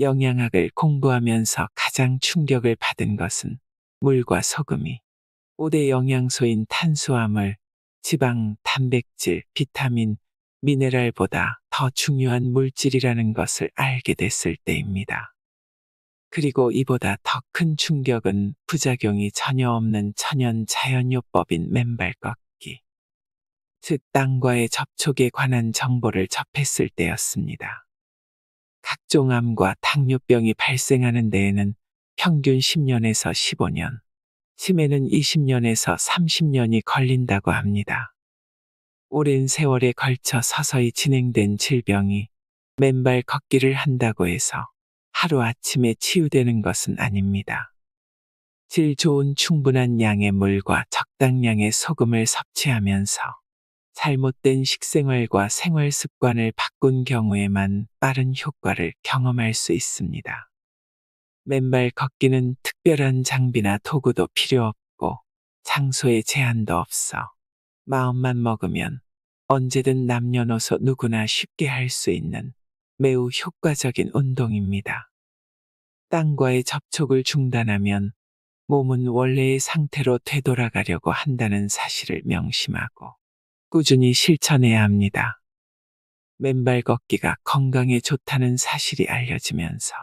영양학을 공부하면서 가장 충격을 받은 것은 물과 소금이 5대 영양소인 탄수화물, 지방, 단백질, 비타민, 미네랄보다 더 중요한 물질이라는 것을 알게 됐을 때입니다. 그리고 이보다 더 큰 충격은 부작용이 전혀 없는 천연 자연요법인 맨발 걷기, 즉 땅과의 접촉에 관한 정보를 접했을 때였습니다. 각종 암과 당뇨병이 발생하는 데에는 평균 10년에서 15년, 심해는 20년에서 30년이 걸린다고 합니다. 오랜 세월에 걸쳐 서서히 진행된 질병이 맨발 걷기를 한다고 해서 하루아침에 치유되는 것은 아닙니다. 질 좋은 충분한 양의 물과 적당량의 소금을 섭취하면서 잘못된 식생활과 생활 습관을 바꾼 경우에만 빠른 효과를 경험할 수 있습니다. 맨발 걷기는 특별한 장비나 도구도 필요 없고 장소에 제한도 없어 마음만 먹으면 언제든 남녀노소 누구나 쉽게 할 수 있는 매우 효과적인 운동입니다. 땅과의 접촉을 중단하면 몸은 원래의 상태로 되돌아가려고 한다는 사실을 명심하고 꾸준히 실천해야 합니다. 맨발 걷기가 건강에 좋다는 사실이 알려지면서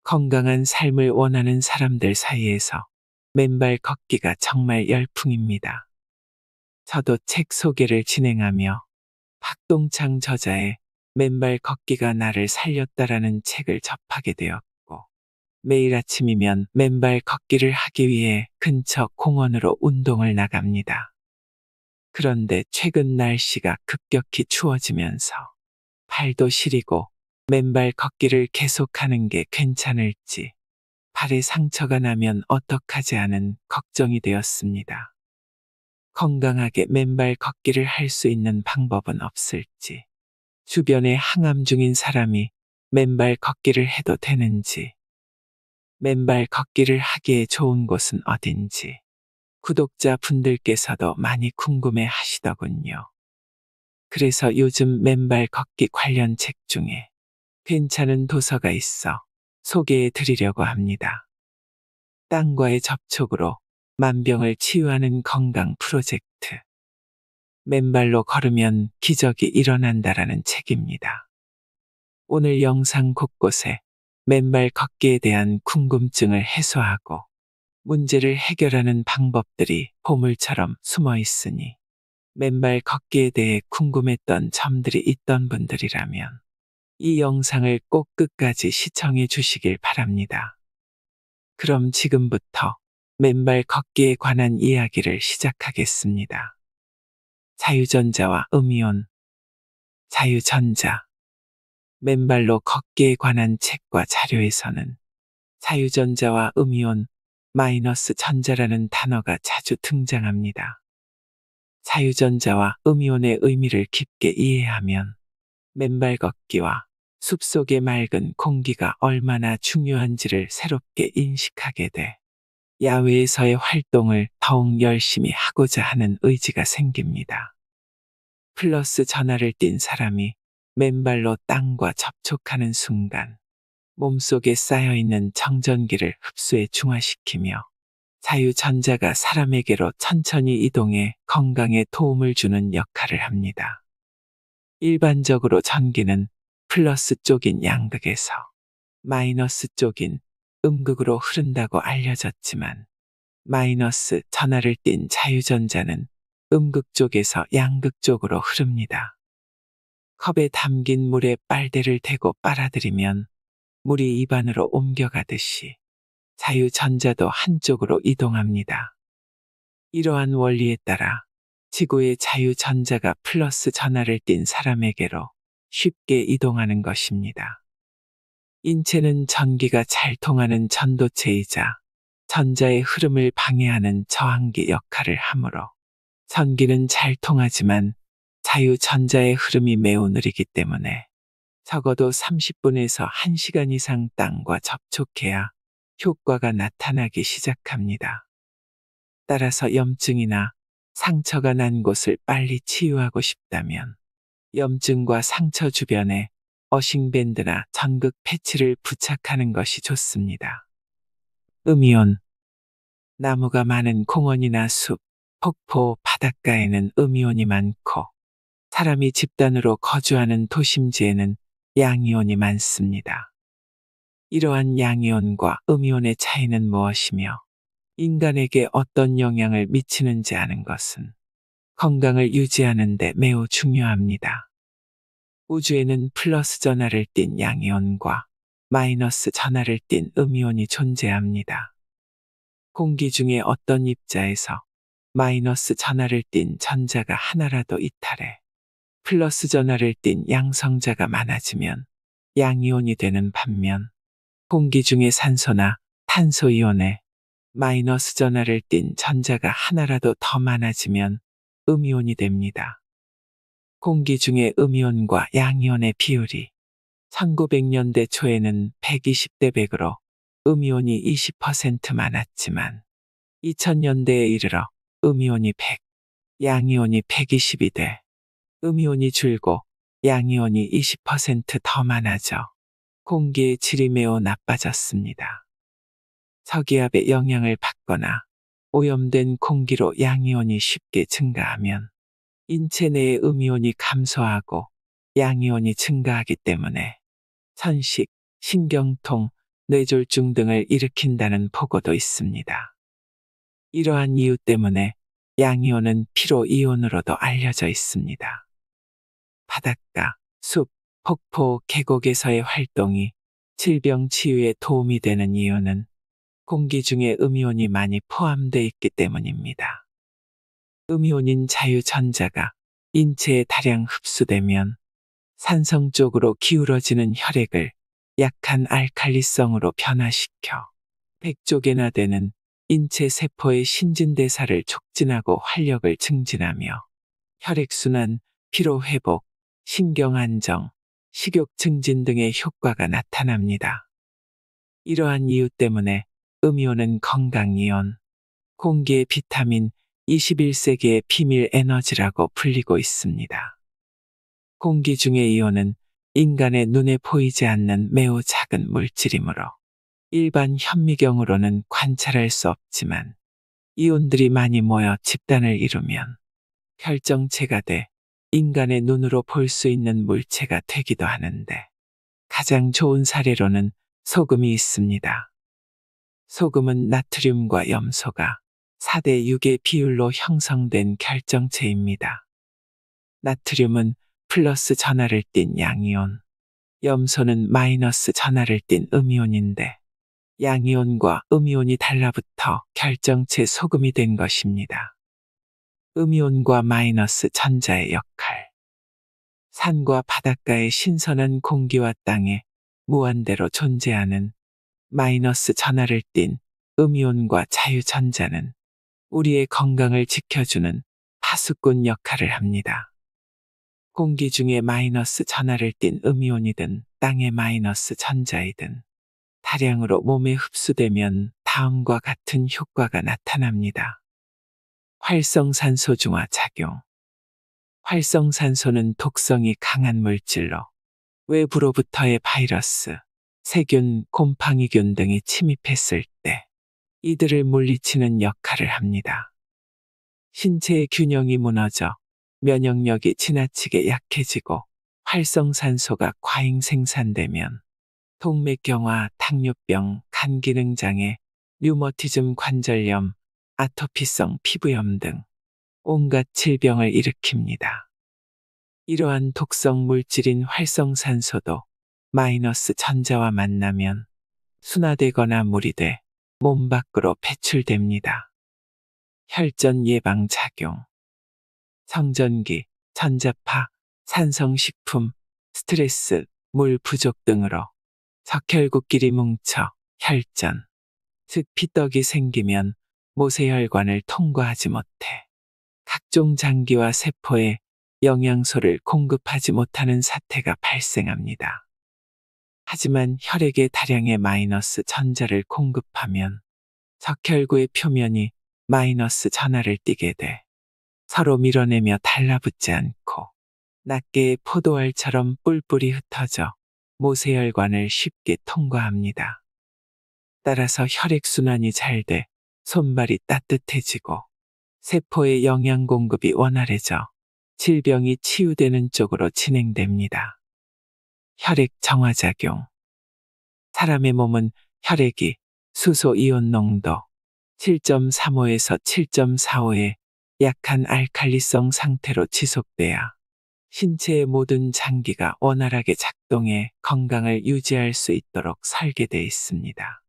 건강한 삶을 원하는 사람들 사이에서 맨발 걷기가 정말 열풍입니다. 저도 책 소개를 진행하며 박동창 저자의 맨발 걷기가 나를 살렸다라는 책을 접하게 되었고, 매일 아침이면 맨발 걷기를 하기 위해 근처 공원으로 운동을 나갑니다. 그런데 최근 날씨가 급격히 추워지면서 발도 시리고 맨발 걷기를 계속하는 게 괜찮을지, 발에 상처가 나면 어떡하지 하는 걱정이 되었습니다. 건강하게 맨발 걷기를 할 수 있는 방법은 없을지, 주변에 항암 중인 사람이 맨발 걷기를 해도 되는지, 맨발 걷기를 하기에 좋은 곳은 어딘지 구독자 분들께서도 많이 궁금해 하시더군요. 그래서 요즘 맨발 걷기 관련 책 중에 괜찮은 도서가 있어 소개해 드리려고 합니다. 땅과의 접촉으로 만병을 치유하는 건강 프로젝트. 맨발로 걸으면 기적이 일어난다라는 책입니다. 오늘 영상 곳곳에 맨발 걷기에 대한 궁금증을 해소하고 문제를 해결하는 방법들이 보물처럼 숨어 있으니 맨발 걷기에 대해 궁금했던 점들이 있던 분들이라면 이 영상을 꼭 끝까지 시청해 주시길 바랍니다. 그럼 지금부터 맨발 걷기에 관한 이야기를 시작하겠습니다. 자유전자와 음이온. 자유전자. 맨발로 걷기에 관한 책과 자료에서는 자유전자와 음이온 마이너스 전자라는 단어가 자주 등장합니다. 자유전자와 음이온의 의미를 깊게 이해하면 맨발 걷기와 숲속의 맑은 공기가 얼마나 중요한지를 새롭게 인식하게 돼 야외에서의 활동을 더욱 열심히 하고자 하는 의지가 생깁니다. 플러스 전하를 띤 사람이 맨발로 땅과 접촉하는 순간 몸속에 쌓여있는 정전기를 흡수해 중화시키며 자유전자가 사람에게로 천천히 이동해 건강에 도움을 주는 역할을 합니다. 일반적으로 전기는 플러스 쪽인 양극에서 마이너스 쪽인 음극으로 흐른다고 알려졌지만 마이너스 전하를 띤 자유전자는 음극 쪽에서 양극 쪽으로 흐릅니다. 컵에 담긴 물에 빨대를 대고 빨아들이면 물이 입안으로 옮겨가듯이 자유전자도 한쪽으로 이동합니다. 이러한 원리에 따라 지구의 자유전자가 플러스 전하를 띤 사람에게로 쉽게 이동하는 것입니다. 인체는 전기가 잘 통하는 전도체이자 전자의 흐름을 방해하는 저항기 역할을 하므로 전기는 잘 통하지만 자유전자의 흐름이 매우 느리기 때문에 적어도 30분에서 1시간 이상 땅과 접촉해야 효과가 나타나기 시작합니다. 따라서 염증이나 상처가 난 곳을 빨리 치유하고 싶다면 염증과 상처 주변에 어싱밴드나 전극 패치를 부착하는 것이 좋습니다. 음이온. 나무가 많은 공원이나 숲, 폭포, 바닷가에는 음이온이 많고 사람이 집단으로 거주하는 도심지에는 양이온이 많습니다. 이러한 양이온과 음이온의 차이는 무엇이며 인간에게 어떤 영향을 미치는지 아는 것은 건강을 유지하는 데 매우 중요합니다. 우주에는 플러스 전하를 띤 양이온과 마이너스 전하를 띤 음이온이 존재합니다. 공기 중에 어떤 입자에서 마이너스 전하를 띤 전자가 하나라도 이탈해 플러스 전하를 띤 양성자가 많아지면 양이온이 되는 반면 공기 중에 산소나 탄소이온에 마이너스 전하를 띤 전자가 하나라도 더 많아지면 음이온이 됩니다. 공기 중에 음이온과 양이온의 비율이 1900년대 초에는 120대 100으로 음이온이 20% 많았지만 2000년대에 이르러 음이온이 100, 양이온이 120이 돼 음이온이 줄고 양이온이 20%더 많아져 공기의 질이 매우 나빠졌습니다. 저기압의 영향을 받거나 오염된 공기로 양이온이 쉽게 증가하면 인체 내의 음이온이 감소하고 양이온이 증가하기 때문에 천식, 신경통, 뇌졸중 등을 일으킨다는 보고도 있습니다. 이러한 이유 때문에 양이온은 피로이온으로도 알려져 있습니다. 바닷가, 숲, 폭포, 계곡에서의 활동이 질병 치유에 도움이 되는 이유는 공기 중에 음이온이 많이 포함되어 있기 때문입니다. 음이온인 자유전자가 인체에 다량 흡수되면 산성 쪽으로 기울어지는 혈액을 약한 알칼리성으로 변화시켜 백족에나되는 인체 세포의 신진대사를 촉진하고 활력을 증진하며 혈액순환, 피로회복, 신경안정, 식욕 증진 등의 효과가 나타납니다. 이러한 이유 때문에 음이온은 건강이온, 공기의 비타민, 21세기의 비밀 에너지라고 불리고 있습니다. 공기 중의 이온은 인간의 눈에 보이지 않는 매우 작은 물질이므로 일반 현미경으로는 관찰할 수 없지만 이온들이 많이 모여 집단을 이루면 결정체가 돼 인간의 눈으로 볼 수 있는 물체가 되기도 하는데 가장 좋은 사례로는 소금이 있습니다. 소금은 나트륨과 염소가 4대 6의 비율로 형성된 결정체입니다. 나트륨은 플러스 전하를 띤 양이온, 염소는 마이너스 전하를 띤 음이온인데 양이온과 음이온이 달라붙어 결정체 소금이 된 것입니다. 음이온과 마이너스 전자의 역할. 산과 바닷가의 신선한 공기와 땅에 무한대로 존재하는 마이너스 전하를 띤 음이온과 자유전자는 우리의 건강을 지켜주는 파수꾼 역할을 합니다. 공기 중에 마이너스 전하를 띤 음이온이든 땅의 마이너스 전자이든 다량으로 몸에 흡수되면 다음과 같은 효과가 나타납니다. 활성산소 중화 작용. 활성산소는 독성이 강한 물질로 외부로부터의 바이러스, 세균, 곰팡이균 등이 침입했을 때 이들을 물리치는 역할을 합니다. 신체의 균형이 무너져 면역력이 지나치게 약해지고 활성산소가 과잉 생산되면 동맥경화, 당뇨병, 간기능장애, 류머티즘 관절염, 아토피성 피부염 등 온갖 질병을 일으킵니다. 이러한 독성 물질인 활성산소도 마이너스 전자와 만나면 순화되거나 무리돼 몸 밖으로 배출됩니다. 혈전 예방 작용. 성전기, 전자파, 산성식품, 스트레스, 물 부족 등으로 적혈구끼리 뭉쳐 혈전, 즉 피떡이 생기면 모세혈관을 통과하지 못해 각종 장기와 세포에 영양소를 공급하지 못하는 사태가 발생합니다. 하지만 혈액에 다량의 마이너스 전자를 공급하면 적혈구의 표면이 마이너스 전하를 띠게 돼 서로 밀어내며 달라붙지 않고 낱개의 포도알처럼 뿔뿔이 흩어져 모세혈관을 쉽게 통과합니다. 따라서 혈액순환이 잘 돼 손발이 따뜻해지고 세포의 영양 공급이 원활해져 질병이 치유되는 쪽으로 진행됩니다. 혈액 정화작용. 사람의 몸은 혈액이 수소 이온 농도 7.35에서 7.45의 약한 알칼리성 상태로 지속돼야 신체의 모든 장기가 원활하게 작동해 건강을 유지할 수 있도록 설계되어 있습니다.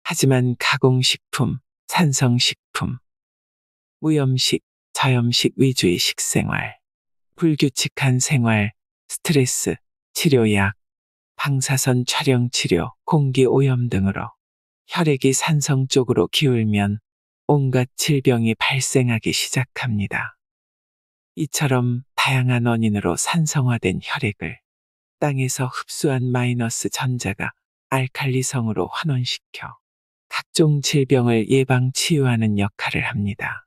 하지만 가공식품, 산성식품, 무염식, 저염식 위주의 식생활, 불규칙한 생활, 스트레스, 치료약, 방사선 촬영 치료, 공기 오염 등으로 혈액이 산성 쪽으로 기울면 온갖 질병이 발생하기 시작합니다. 이처럼 다양한 원인으로 산성화된 혈액을 땅에서 흡수한 마이너스 전자가 알칼리성으로 환원시켜 각종 질병을 예방 치유하는 역할을 합니다.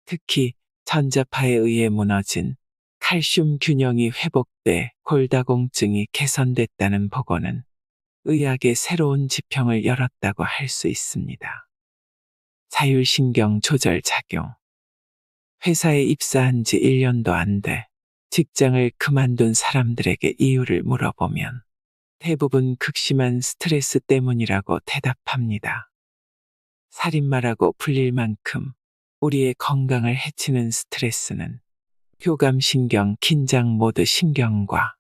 특히 전자파에 의해 무너진 칼슘 균형이 회복돼 골다공증이 개선됐다는 보고는 의학의 새로운 지평을 열었다고 할 수 있습니다. 자율신경 조절 작용. 회사에 입사한 지 1년도 안 돼 직장을 그만둔 사람들에게 이유를 물어보면 대부분 극심한 스트레스 때문이라고 대답합니다. 살인마라고 불릴 만큼 우리의 건강을 해치는 스트레스는 교감신경 긴장 모드 신경과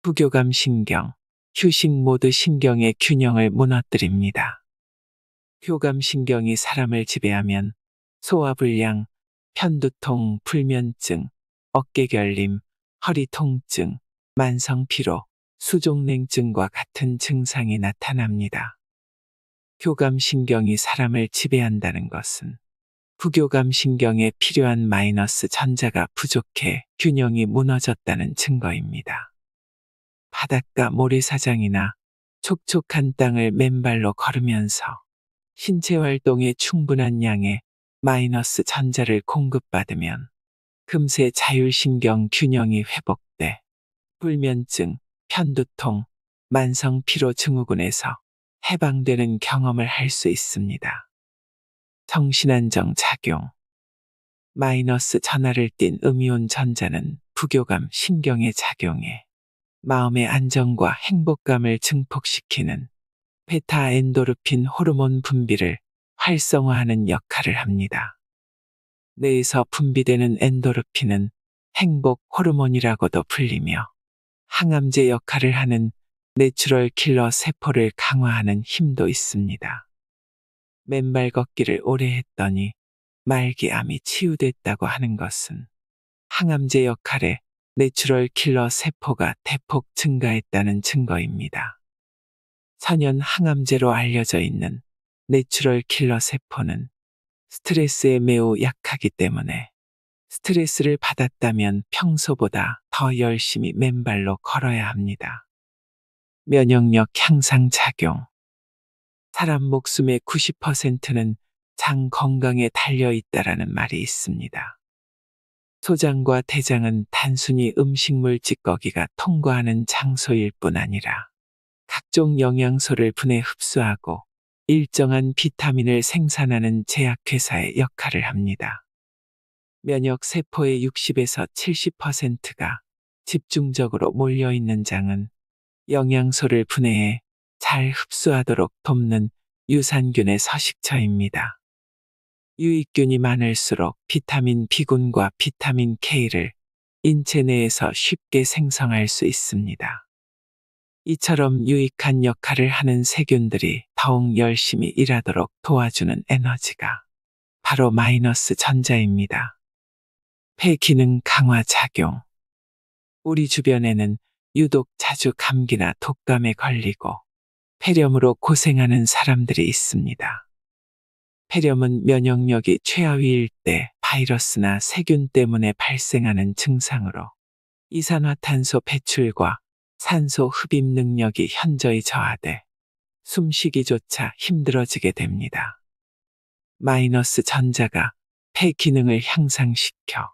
부교감신경 휴식 모드 신경의 균형을 무너뜨립니다. 교감신경이 사람을 지배하면 소화불량, 편두통, 불면증, 어깨결림, 허리 통증, 만성피로, 수족냉증과 같은 증상이 나타납니다. 교감신경이 사람을 지배한다는 것은 부교감신경에 필요한 마이너스 전자가 부족해 균형이 무너졌다는 증거입니다. 바닷가 모래사장이나 촉촉한 땅을 맨발로 걸으면서 신체 활동에 충분한 양의 마이너스 전자를 공급받으면 금세 자율신경 균형이 회복돼 불면증, 편두통, 만성피로 증후군에서 해방되는 경험을 할 수 있습니다. 정신안정 작용. 마이너스 전하를 띤 음이온 전자는 부교감 신경에 작용해 마음의 안정과 행복감을 증폭시키는 베타 엔도르핀 호르몬 분비를 활성화하는 역할을 합니다. 뇌에서 분비되는 엔도르핀은 행복 호르몬이라고도 불리며 항암제 역할을 하는 내추럴 킬러 세포를 강화하는 힘도 있습니다. 맨발 걷기를 오래 했더니 말기암이 치유됐다고 하는 것은 항암제 역할에 내추럴 킬러 세포가 대폭 증가했다는 증거입니다. 천연 항암제로 알려져 있는 내추럴 킬러 세포는 스트레스에 매우 약하기 때문에 스트레스를 받았다면 평소보다 더 열심히 맨발로 걸어야 합니다. 면역력 향상 작용. 사람 목숨의 90%는 장 건강에 달려 있다라는 말이 있습니다. 소장과 대장은 단순히 음식물 찌꺼기가 통과하는 장소일 뿐 아니라 각종 영양소를 분해 흡수하고 일정한 비타민을 생산하는 제약회사의 역할을 합니다. 면역 세포의 60에서 70%가 집중적으로 몰려있는 장은 영양소를 분해해 잘 흡수하도록 돕는 유산균의 서식처입니다. 유익균이 많을수록 비타민 B군과 비타민 K를 인체 내에서 쉽게 생성할 수 있습니다. 이처럼 유익한 역할을 하는 세균들이 더욱 열심히 일하도록 도와주는 에너지가 바로 마이너스 전자입니다. 폐 기능 강화 작용. 우리 주변에는 유독 자주 감기나 독감에 걸리고 폐렴으로 고생하는 사람들이 있습니다. 폐렴은 면역력이 최하위일 때 바이러스나 세균 때문에 발생하는 증상으로 이산화탄소 배출과 산소 흡입 능력이 현저히 저하돼 숨쉬기조차 힘들어지게 됩니다. 마이너스 전자가 폐 기능을 향상시켜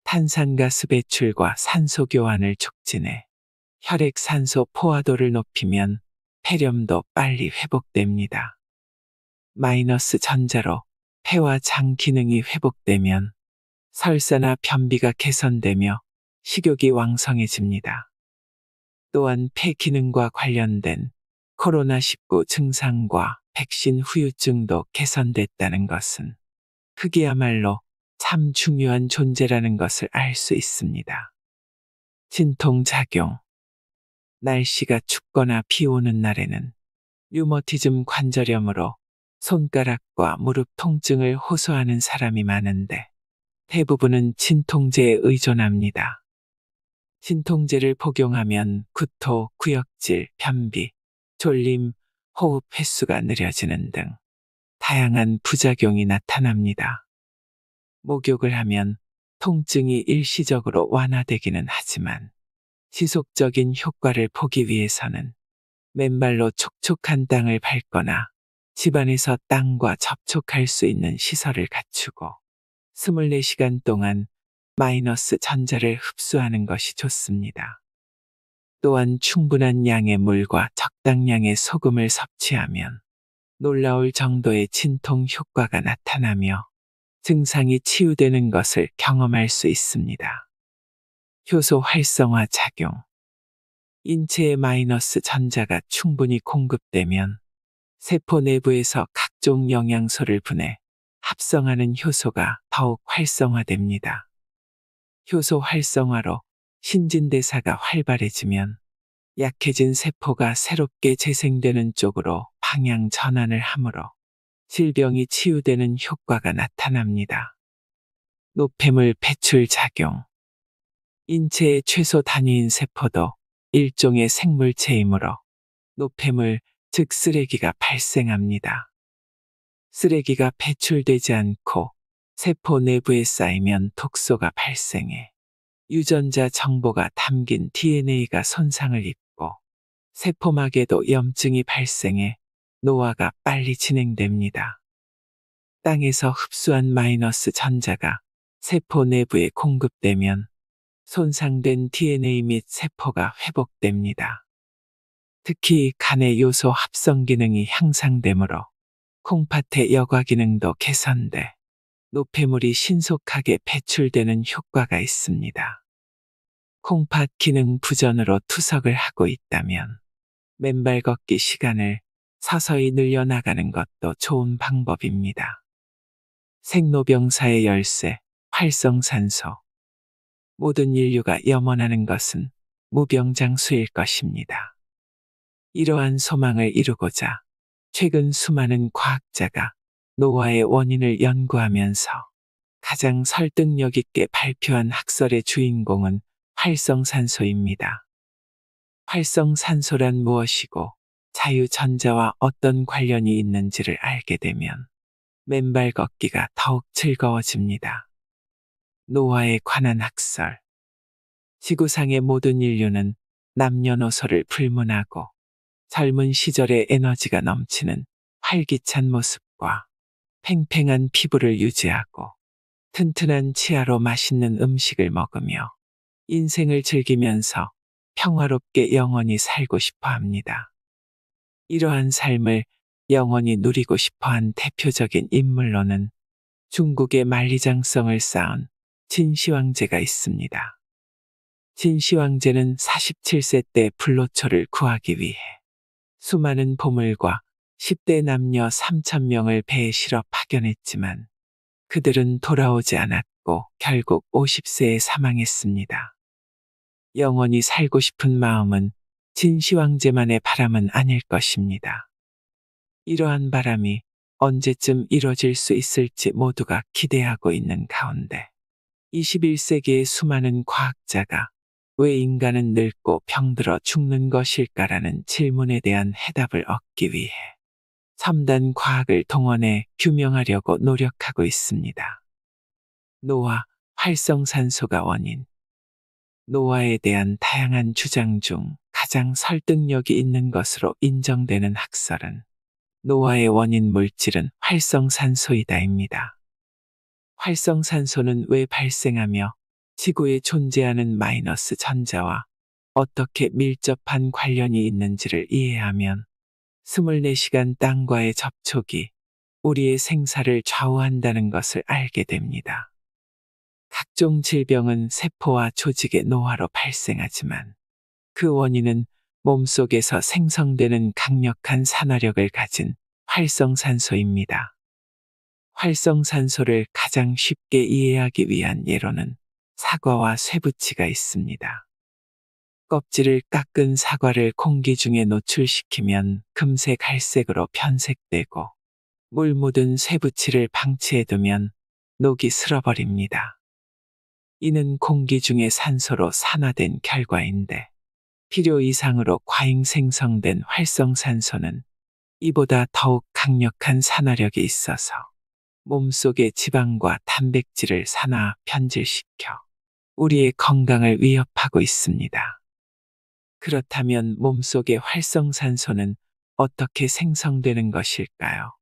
탄산가스 배출과 산소 교환을 촉진해 혈액 산소 포화도를 높이면 폐렴도 빨리 회복됩니다. 마이너스 전자로 폐와 장 기능이 회복되면 설사나 변비가 개선되며 식욕이 왕성해집니다. 또한 폐 기능과 관련된 코로나19 증상과 백신 후유증도 개선됐다는 것은 그게야말로 참 중요한 존재라는 것을 알 수 있습니다. 진통작용. 날씨가 춥거나 비 오는 날에는 류머티즘 관절염으로 손가락과 무릎 통증을 호소하는 사람이 많은데 대부분은 진통제에 의존합니다. 진통제를 복용하면 구토, 구역질, 변비, 졸림, 호흡 횟수가 느려지는 등 다양한 부작용이 나타납니다. 목욕을 하면 통증이 일시적으로 완화되기는 하지만 지속적인 효과를 보기 위해서는 맨발로 촉촉한 땅을 밟거나 집안에서 땅과 접촉할 수 있는 시설을 갖추고 24시간 동안 마이너스 전자를 흡수하는 것이 좋습니다. 또한 충분한 양의 물과 적당량의 소금을 섭취하면 놀라울 정도의 진통 효과가 나타나며 증상이 치유되는 것을 경험할 수 있습니다. 효소 활성화 작용. 인체에 마이너스 전자가 충분히 공급되면 세포 내부에서 각종 영양소를 분해 합성하는 효소가 더욱 활성화됩니다. 효소 활성화로 신진대사가 활발해지면 약해진 세포가 새롭게 재생되는 쪽으로 방향 전환을 하므로 질병이 치유되는 효과가 나타납니다. 노폐물 배출 작용. 인체의 최소 단위인 세포도 일종의 생물체이므로 노폐물, 즉 쓰레기가 발생합니다. 쓰레기가 배출되지 않고 세포 내부에 쌓이면 독소가 발생해 유전자 정보가 담긴 DNA가 손상을 입고 세포막에도 염증이 발생해 노화가 빨리 진행됩니다. 땅에서 흡수한 마이너스 전자가 세포 내부에 공급되면 손상된 DNA 및 세포가 회복됩니다. 특히 간의 요소 합성 기능이 향상되므로 콩팥의 여과 기능도 개선돼 노폐물이 신속하게 배출되는 효과가 있습니다. 콩팥 기능 부전으로 투석을 하고 있다면 맨발 걷기 시간을 서서히 늘려나가는 것도 좋은 방법입니다. 생로병사의 열쇠, 활성산소. 모든 인류가 염원하는 것은 무병장수일 것입니다. 이러한 소망을 이루고자 최근 수많은 과학자가 노화의 원인을 연구하면서 가장 설득력 있게 발표한 학설의 주인공은 활성산소입니다. 활성산소란 무엇이고 자유전자와 어떤 관련이 있는지를 알게 되면 맨발 걷기가 더욱 즐거워집니다. 노화에 관한 학설. 지구상의 모든 인류는 남녀노소를 불문하고 젊은 시절의 에너지가 넘치는 활기찬 모습과 팽팽한 피부를 유지하고 튼튼한 치아로 맛있는 음식을 먹으며 인생을 즐기면서 평화롭게 영원히 살고 싶어 합니다. 이러한 삶을 영원히 누리고 싶어한 대표적인 인물로는 중국의 만리장성을 쌓은 진시황제가 있습니다. 진시황제는 47세 때 불로초를 구하기 위해 수많은 보물과 10대 남녀 3,000명을 배에 실어 파견했지만 그들은 돌아오지 않았고 결국 50세에 사망했습니다. 영원히 살고 싶은 마음은 진시황제만의 바람은 아닐 것입니다. 이러한 바람이 언제쯤 이뤄질 수 있을지 모두가 기대하고 있는 가운데 21세기의 수많은 과학자가 왜 인간은 늙고 병들어 죽는 것일까라는 질문에 대한 해답을 얻기 위해 첨단 과학을 동원해 규명하려고 노력하고 있습니다. 노화, 활성산소가 원인. 노화에 대한 다양한 주장 중 가장 설득력이 있는 것으로 인정되는 학설은 노화의 원인 물질은 활성산소이다입니다. 활성산소는 왜 발생하며 지구에 존재하는 마이너스 전자와 어떻게 밀접한 관련이 있는지를 이해하면 24시간 땅과의 접촉이 우리의 생사를 좌우한다는 것을 알게 됩니다. 각종 질병은 세포와 조직의 노화로 발생하지만 그 원인은 몸속에서 생성되는 강력한 산화력을 가진 활성산소입니다. 활성산소를 가장 쉽게 이해하기 위한 예로는 사과와 쇠붙이가 있습니다. 껍질을 깎은 사과를 공기 중에 노출시키면 금세 갈색으로 변색되고 물 묻은 쇠붙이를 방치해두면 녹이 슬어버립니다. 이는 공기 중의 산소로 산화된 결과인데 필요 이상으로 과잉 생성된 활성산소는 이보다 더욱 강력한 산화력이 있어서 몸속의 지방과 단백질을 산화 변질시켜 우리의 건강을 위협하고 있습니다. 그렇다면 몸속의 활성산소는 어떻게 생성되는 것일까요?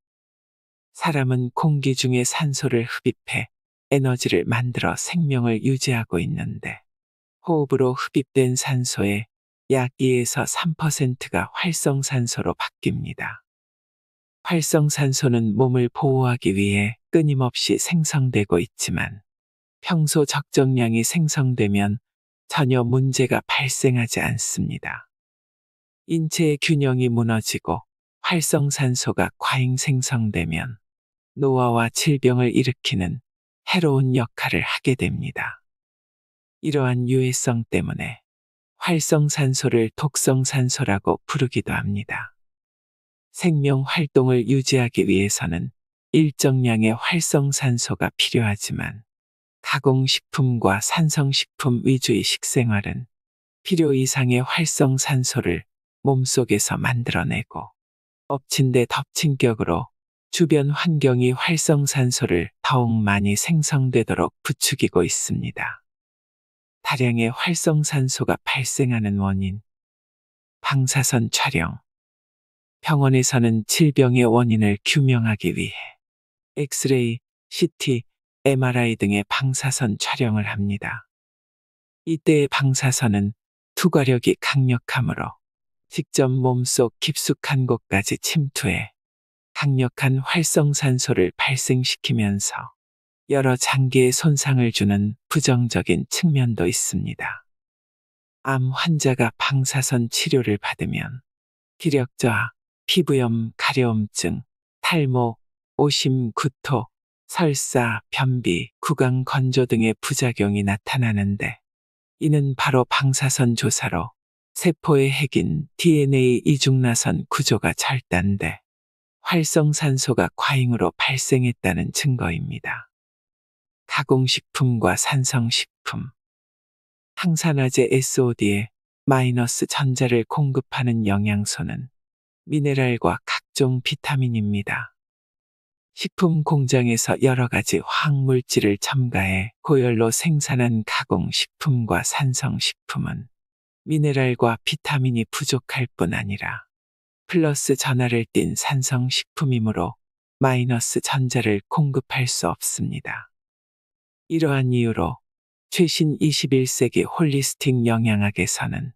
사람은 공기 중에 산소를 흡입해 에너지를 만들어 생명을 유지하고 있는데 호흡으로 흡입된 산소의 약 2에서 3%가 활성산소로 바뀝니다. 활성산소는 몸을 보호하기 위해 끊임없이 생성되고 있지만 평소 적정량이 생성되면 전혀 문제가 발생하지 않습니다. 인체의 균형이 무너지고 활성산소가 과잉 생성되면 노화와 질병을 일으키는 해로운 역할을 하게 됩니다. 이러한 유해성 때문에 활성산소를 독성산소라고 부르기도 합니다. 생명 활동을 유지하기 위해서는 일정량의 활성산소가 필요하지만 가공식품과 산성식품 위주의 식생활은 필요 이상의 활성산소를 몸속에서 만들어내고 엎친 데 덮친 격으로 주변 환경이 활성산소를 더욱 많이 생성되도록 부추기고 있습니다. 다량의 활성산소가 발생하는 원인. 방사선 촬영. 병원에서는 질병의 원인을 규명하기 위해 엑스레이, CT, MRI 등의 방사선 촬영을 합니다. 이때의 방사선은 투과력이 강력하므로 직접 몸속 깊숙한 곳까지 침투해 강력한 활성산소를 발생시키면서 여러 장기에 손상을 주는 부정적인 측면도 있습니다. 암 환자가 방사선 치료를 받으면 기력 저하, 피부염, 가려움증, 탈모, 오심, 구토, 설사, 변비, 구강 건조 등의 부작용이 나타나는데 이는 바로 방사선 조사로 세포의 핵인 DNA 이중나선 구조가 절단돼 활성산소가 과잉으로 발생했다는 증거입니다. 가공식품과 산성식품. 항산화제 SOD에 마이너스 전자를 공급하는 영양소는 미네랄과 각종 비타민입니다. 식품 공장에서 여러 가지 화학물질을 첨가해 고열로 생산한 가공식품과 산성식품은 미네랄과 비타민이 부족할 뿐 아니라 플러스 전하를 띤 산성식품이므로 마이너스 전자를 공급할 수 없습니다. 이러한 이유로 최신 21세기 홀리스틱 영양학에서는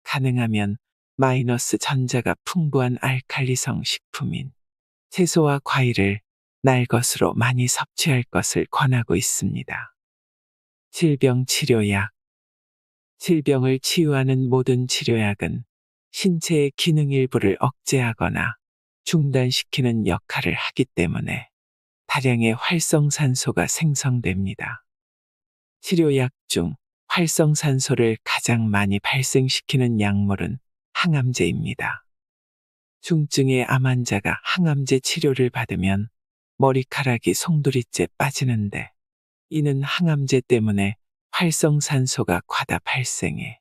가능하면 마이너스 전자가 풍부한 알칼리성 식품인 채소와 과일을 날 것으로 많이 섭취할 것을 권하고 있습니다. 질병 치료약. 질병을 치유하는 모든 치료약은 신체의 기능 일부를 억제하거나 중단시키는 역할을 하기 때문에 다량의 활성산소가 생성됩니다. 치료약 중 활성산소를 가장 많이 발생시키는 약물은 항암제입니다. 중증의 암 환자가 항암제 치료를 받으면 머리카락이 송두리째 빠지는데 이는 항암제 때문에 활성산소가 과다 발생해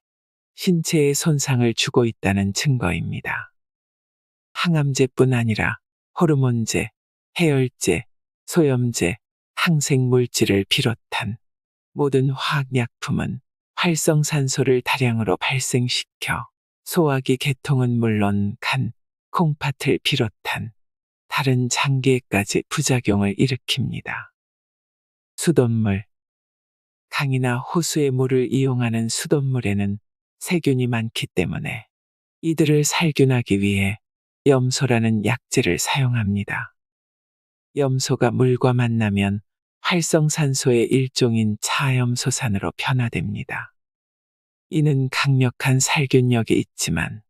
신체에 손상을 주고 있다는 증거입니다. 항암제뿐 아니라 호르몬제, 해열제, 소염제, 항생물질을 비롯한 모든 화학약품은 활성산소를 다량으로 발생시켜 소화기 계통은 물론 간, 콩팥을 비롯한 다른 장기에까지 부작용을 일으킵니다. 수돗물. 강이나 호수의 물을 이용하는 수돗물에는 세균이 많기 때문에 이들을 살균하기 위해 염소라는 약재를 사용합니다. 염소가 물과 만나면 활성산소의 일종인 차염소산으로 변화됩니다. 이는 강력한 살균력이 있지만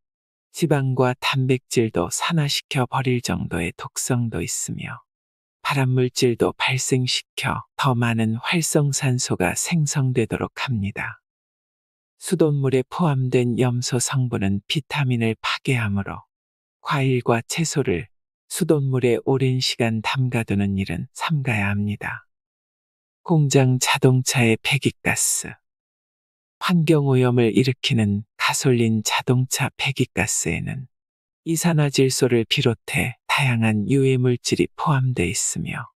지방과 단백질도 산화시켜 버릴 정도의 독성도 있으며 발암물질도 발생시켜 더 많은 활성산소가 생성되도록 합니다. 수돗물에 포함된 염소 성분은 비타민을 파괴하므로 과일과 채소를 수돗물에 오랜 시간 담가두는 일은 삼가야 합니다. 공장 자동차의 배기가스. 환경오염을 일으키는 가솔린 자동차 배기가스에는 이산화질소를 비롯해 다양한 유해물질이 포함되어 있으며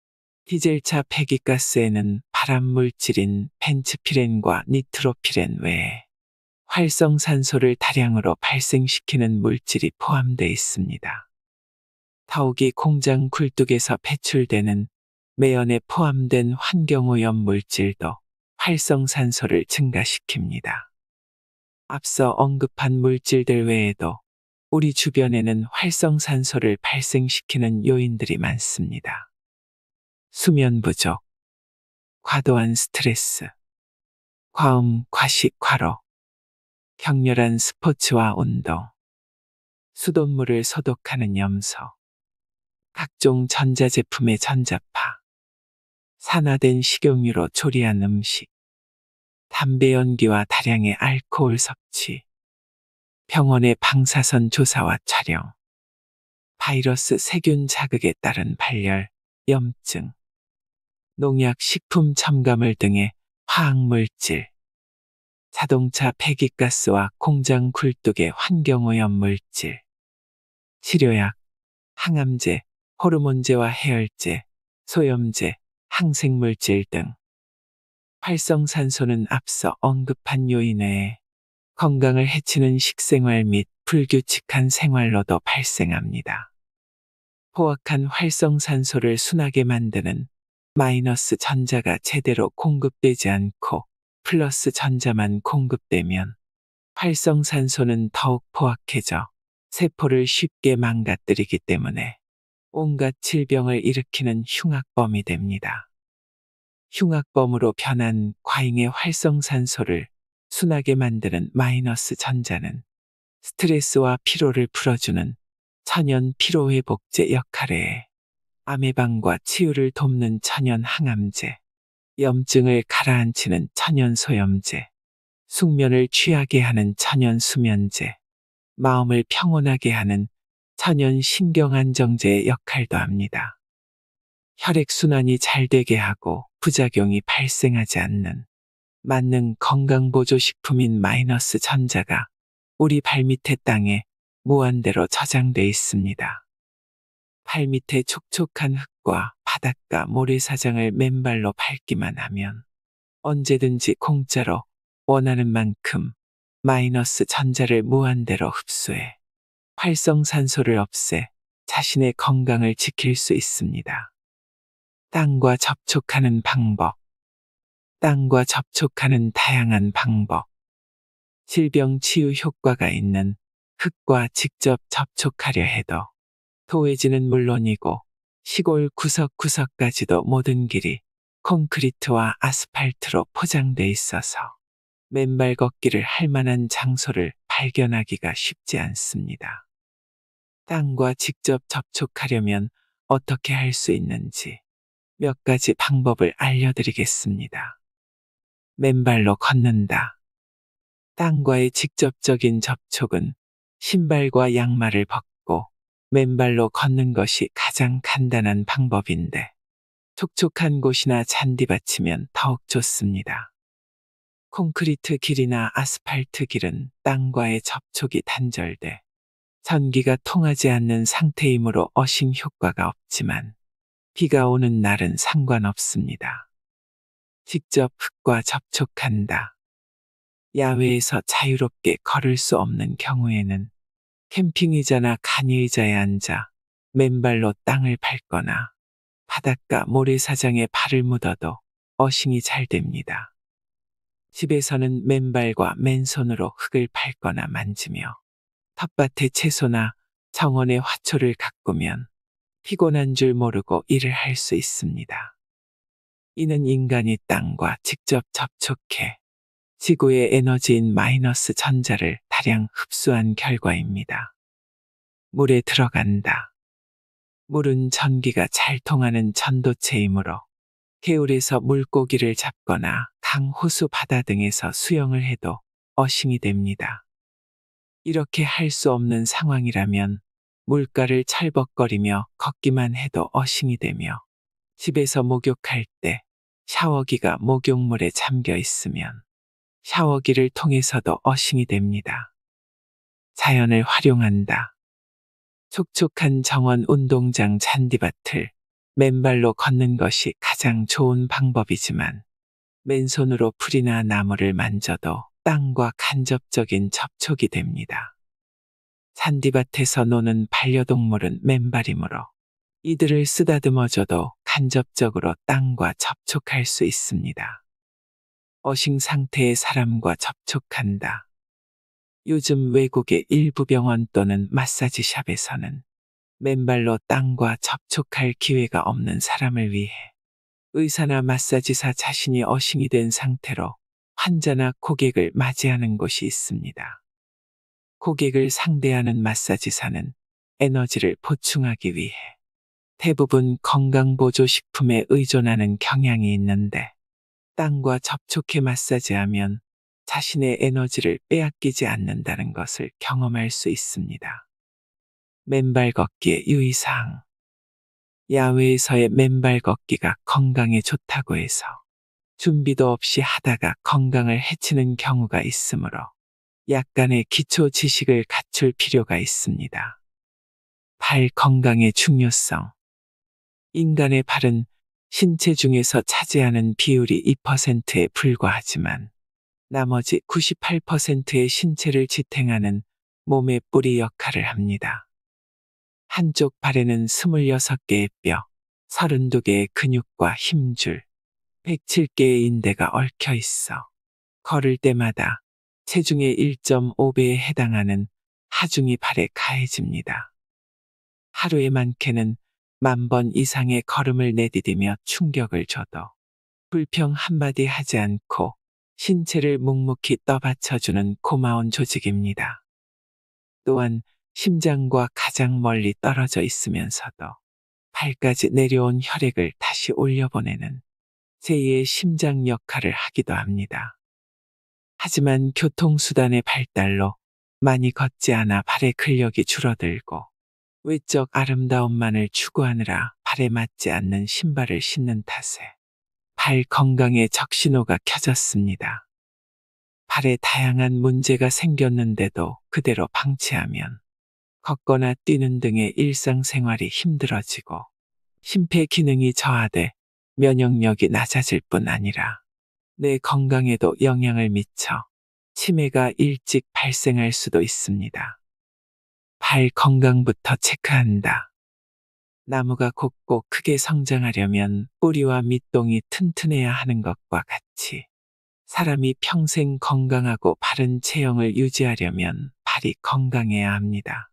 디젤차 배기가스에는 발암물질인 벤츠피렌과 니트로피렌 외에 활성산소를 다량으로 발생시키는 물질이 포함되어 있습니다. 더욱이 공장 굴뚝에서 배출되는 매연에 포함된 환경오염 물질도 활성산소를 증가시킵니다. 앞서 언급한 물질들 외에도 우리 주변에는 활성산소를 발생시키는 요인들이 많습니다. 수면 부족, 과도한 스트레스, 과음, 과식, 과로, 격렬한 스포츠와 운동, 수돗물을 소독하는 염소, 각종 전자제품의 전자파, 산화된 식용유로 조리한 음식, 담배 연기와 다량의 알코올 섭취, 병원의 방사선 조사와 촬영, 바이러스 세균 자극에 따른 발열, 염증, 농약 식품 첨가물 등의 화학물질, 자동차 배기가스와 공장 굴뚝의 환경오염 물질, 치료약, 항암제, 호르몬제와 해열제, 소염제, 항생물질 등 활성산소는 앞서 언급한 요인 외에 건강을 해치는 식생활 및 불규칙한 생활로도 발생합니다. 포악한 활성산소를 순하게 만드는 마이너스 전자가 제대로 공급되지 않고 플러스 전자만 공급되면 활성산소는 더욱 포악해져 세포를 쉽게 망가뜨리기 때문에 온갖 질병을 일으키는 흉악범이 됩니다. 흉악범으로 변한 과잉의 활성산소를 순하게 만드는 마이너스 전자는 스트레스와 피로를 풀어주는 천연 피로회복제 역할에 해 암예방과 치유를 돕는 천연 항암제, 염증을 가라앉히는 천연 소염제, 숙면을 취하게 하는 천연 수면제, 마음을 평온하게 하는 천연 신경안정제의 역할도 합니다. 혈액순환이 잘 되게 하고 부작용이 발생하지 않는 만능 건강보조식품인 마이너스 전자가 우리 발밑의 땅에 무한대로 저장돼 있습니다. 발밑의 촉촉한 흙과 바닷가 모래사장을 맨발로 밟기만 하면 언제든지 공짜로 원하는 만큼 마이너스 전자를 무한대로 흡수해 활성산소를 없애 자신의 건강을 지킬 수 있습니다. 땅과 접촉하는 방법. 땅과 접촉하는 다양한 방법. 질병 치유 효과가 있는 흙과 직접 접촉하려 해도 도회지는 물론이고 시골 구석구석까지도 모든 길이 콘크리트와 아스팔트로 포장돼 있어서 맨발 걷기를 할 만한 장소를 발견하기가 쉽지 않습니다. 땅과 직접 접촉하려면 어떻게 할 수 있는지 몇 가지 방법을 알려드리겠습니다. 맨발로 걷는다. 땅과의 직접적인 접촉은 신발과 양말을 벗고 맨발로 걷는 것이 가장 간단한 방법인데 촉촉한 곳이나 잔디밭이면 더욱 좋습니다. 콘크리트 길이나 아스팔트 길은 땅과의 접촉이 단절돼 전기가 통하지 않는 상태이므로 어싱 효과가 없지만 비가 오는 날은 상관없습니다. 직접 흙과 접촉한다. 야외에서 자유롭게 걸을 수 없는 경우에는 캠핑의자나 간이의자에 앉아 맨발로 땅을 밟거나 바닷가 모래사장에 발을 묻어도 어싱이 잘 됩니다. 집에서는 맨발과 맨손으로 흙을 밟거나 만지며 텃밭의 채소나 정원의 화초를 가꾸면 피곤한 줄 모르고 일을 할 수 있습니다. 이는 인간이 땅과 직접 접촉해 지구의 에너지인 마이너스 전자를 다량 흡수한 결과입니다. 물에 들어간다. 물은 전기가 잘 통하는 전도체이므로 개울에서 물고기를 잡거나 강, 호수, 바다 등에서 수영을 해도 어싱이 됩니다. 이렇게 할 수 없는 상황이라면 물가를 철벅거리며 걷기만 해도 어싱이 되며 집에서 목욕할 때 샤워기가 목욕물에 잠겨 있으면 샤워기를 통해서도 어싱이 됩니다. 자연을 활용한다. 촉촉한 정원 운동장 잔디밭을 맨발로 걷는 것이 가장 좋은 방법이지만 맨손으로 풀이나 나무를 만져도 땅과 간접적인 접촉이 됩니다. 잔디밭에서 노는 반려동물은 맨발이므로 이들을 쓰다듬어줘도 간접적으로 땅과 접촉할 수 있습니다. 어싱 상태의 사람과 접촉한다. 요즘 외국의 일부 병원 또는 마사지샵에서는 맨발로 땅과 접촉할 기회가 없는 사람을 위해 의사나 마사지사 자신이 어싱이 된 상태로 환자나 고객을 맞이하는 곳이 있습니다. 고객을 상대하는 마사지사는 에너지를 보충하기 위해 대부분 건강보조식품에 의존하는 경향이 있는데 땅과 접촉해 마사지하면 자신의 에너지를 빼앗기지 않는다는 것을 경험할 수 있습니다. 맨발 걷기의 유의사항. 야외에서의 맨발 걷기가 건강에 좋다고 해서 준비도 없이 하다가 건강을 해치는 경우가 있으므로 약간의 기초 지식을 갖출 필요가 있습니다. 발 건강의 중요성. 인간의 발은 신체 중에서 차지하는 비율이 2%에 불과하지만 나머지 98%의 신체를 지탱하는 몸의 뿌리 역할을 합니다. 한쪽 발에는 26개의 뼈, 32개의 근육과 힘줄, 107개의 인대가 얽혀 있어 걸을 때마다 체중의 1.5배에 해당하는 하중이 발에 가해집니다. 하루에 많게는 10,000번 이상의 걸음을 내디디며 충격을 줘도 불평 한마디 하지 않고 신체를 묵묵히 떠받쳐주는 고마운 조직입니다. 또한 심장과 가장 멀리 떨어져 있으면서도 발까지 내려온 혈액을 다시 올려보내는 제2의 심장 역할을 하기도 합니다. 하지만 교통수단의 발달로 많이 걷지 않아 발의 근력이 줄어들고 외적 아름다움만을 추구하느라 발에 맞지 않는 신발을 신는 탓에 발 건강에 적신호가 켜졌습니다. 발에 다양한 문제가 생겼는데도 그대로 방치하면 걷거나 뛰는 등의 일상생활이 힘들어지고 심폐 기능이 저하돼 면역력이 낮아질 뿐 아니라 내 건강에도 영향을 미쳐 치매가 일찍 발생할 수도 있습니다. 발 건강부터 체크한다. 나무가 곱고 크게 성장하려면 뿌리와 밑동이 튼튼해야 하는 것과 같이 사람이 평생 건강하고 바른 체형을 유지하려면 발이 건강해야 합니다.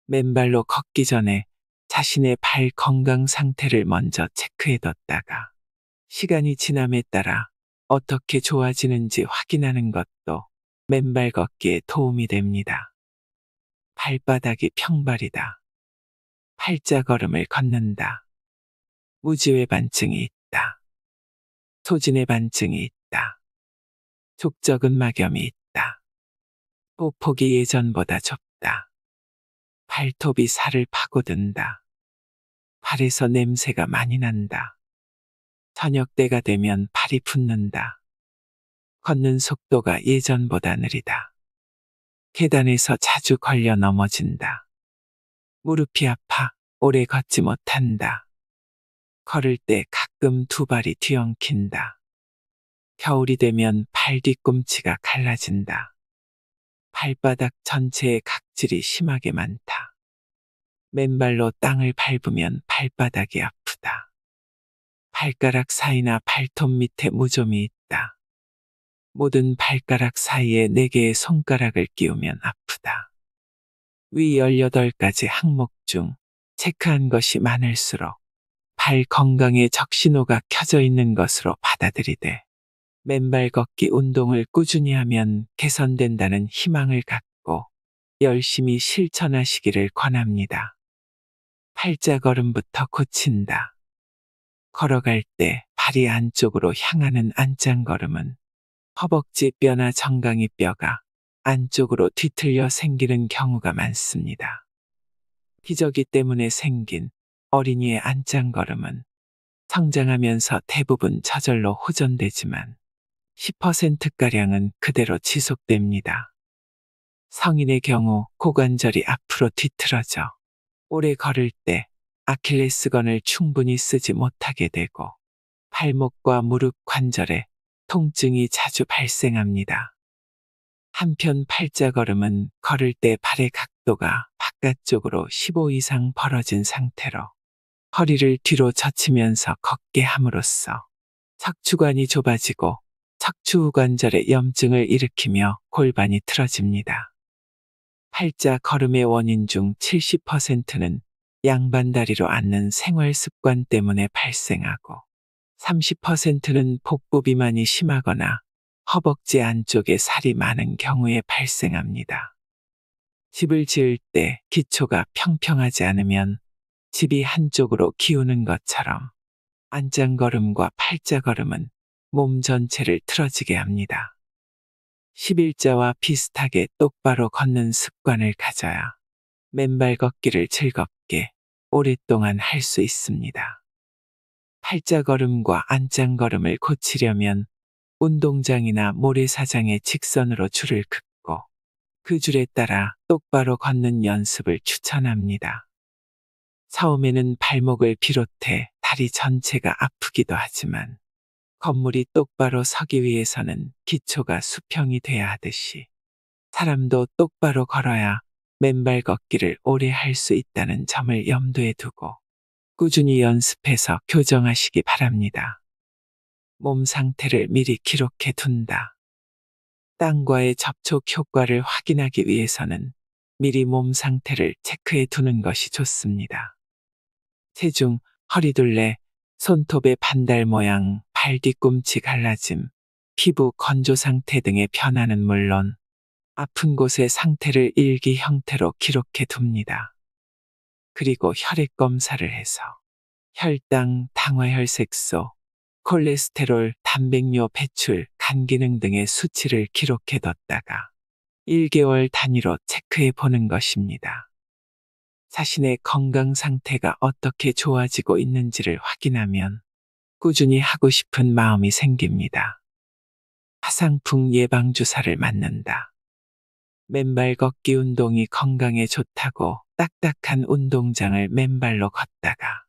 맨발로 걷기 전에 자신의 발 건강 상태를 먼저 체크해뒀다가 시간이 지남에 따라 어떻게 좋아지는지 확인하는 것도 맨발 걷기에 도움이 됩니다. 발바닥이 평발이다. 팔자걸음을 걷는다. 무지외 반증이 있다. 소진의 반증이 있다. 족저근 막염이 있다. 보폭이 예전보다 좁다. 발톱이 살을 파고든다. 발에서 냄새가 많이 난다. 저녁 때가 되면 발이 붓는다. 걷는 속도가 예전보다 느리다. 계단에서 자주 걸려 넘어진다. 무릎이 아파 오래 걷지 못한다. 걸을 때 가끔 두 발이 뒤엉킨다. 겨울이 되면 발 뒤꿈치가 갈라진다. 발바닥 전체에 각질이 심하게 많다. 맨발로 땅을 밟으면 발바닥이 아프다. 발가락 사이나 발톱 밑에 무좀이 있다. 모든 발가락 사이에 4개의 손가락을 끼우면 아프다. 위 18가지 항목 중 체크한 것이 많을수록 발 건강에 적신호가 켜져 있는 것으로 받아들이되 맨발 걷기 운동을 꾸준히 하면 개선된다는 희망을 갖고 열심히 실천하시기를 권합니다. 팔자걸음부터 고친다. 걸어갈 때 발이 안쪽으로 향하는 안짱걸음은 허벅지 뼈나 정강이 뼈가 안쪽으로 뒤틀려 생기는 경우가 많습니다. 기저귀 때문에 생긴 어린이의 안짱걸음은 성장하면서 대부분 저절로 호전되지만 10%가량은 그대로 지속됩니다. 성인의 경우 고관절이 앞으로 뒤틀어져 오래 걸을 때 아킬레스건을 충분히 쓰지 못하게 되고 발목과 무릎 관절에 통증이 자주 발생합니다. 한편 팔자걸음은 걸을 때 발의 각도가 바깥쪽으로 15 이상 벌어진 상태로 허리를 뒤로 젖히면서 걷게 함으로써 척추관이 좁아지고 척추 관절에 염증을 일으키며 골반이 틀어집니다. 팔자 걸음의 원인 중 70%는 양반다리로 앉는 생활 습관 때문에 발생하고 30%는 복부 비만이 심하거나 허벅지 안쪽에 살이 많은 경우에 발생합니다. 집을 지을 때 기초가 평평하지 않으면 집이 한쪽으로 기우는 것처럼 안짱걸음과 팔자걸음은 몸 전체를 틀어지게 합니다. 11자와 비슷하게 똑바로 걷는 습관을 가져야 맨발 걷기를 즐겁게 오랫동안 할 수 있습니다. 팔자걸음과 안짱걸음을 고치려면 운동장이나 모래사장에 직선으로 줄을 긋고 그 줄에 따라 똑바로 걷는 연습을 추천합니다. 처음에는 발목을 비롯해 다리 전체가 아프기도 하지만 건물이 똑바로 서기 위해서는 기초가 수평이 돼야 하듯이 사람도 똑바로 걸어야 맨발 걷기를 오래 할 수 있다는 점을 염두에 두고 꾸준히 연습해서 교정하시기 바랍니다. 몸 상태를 미리 기록해 둔다. 땅과의 접촉 효과를 확인하기 위해서는 미리 몸 상태를 체크해 두는 것이 좋습니다. 체중, 허리둘레, 손톱의 반달 모양, 발 뒤꿈치 갈라짐, 피부 건조 상태 등의 변화는 물론 아픈 곳의 상태를 일기 형태로 기록해 둡니다. 그리고 혈액 검사를 해서 혈당, 당화혈색소, 콜레스테롤, 단백뇨 배출, 간 기능 등의 수치를 기록해 뒀다가 1개월 단위로 체크해 보는 것입니다. 자신의 건강 상태가 어떻게 좋아지고 있는지를 확인하면 꾸준히 하고 싶은 마음이 생깁니다. 화상풍 예방주사를 맞는다. 맨발 걷기 운동이 건강에 좋다고 딱딱한 운동장을 맨발로 걷다가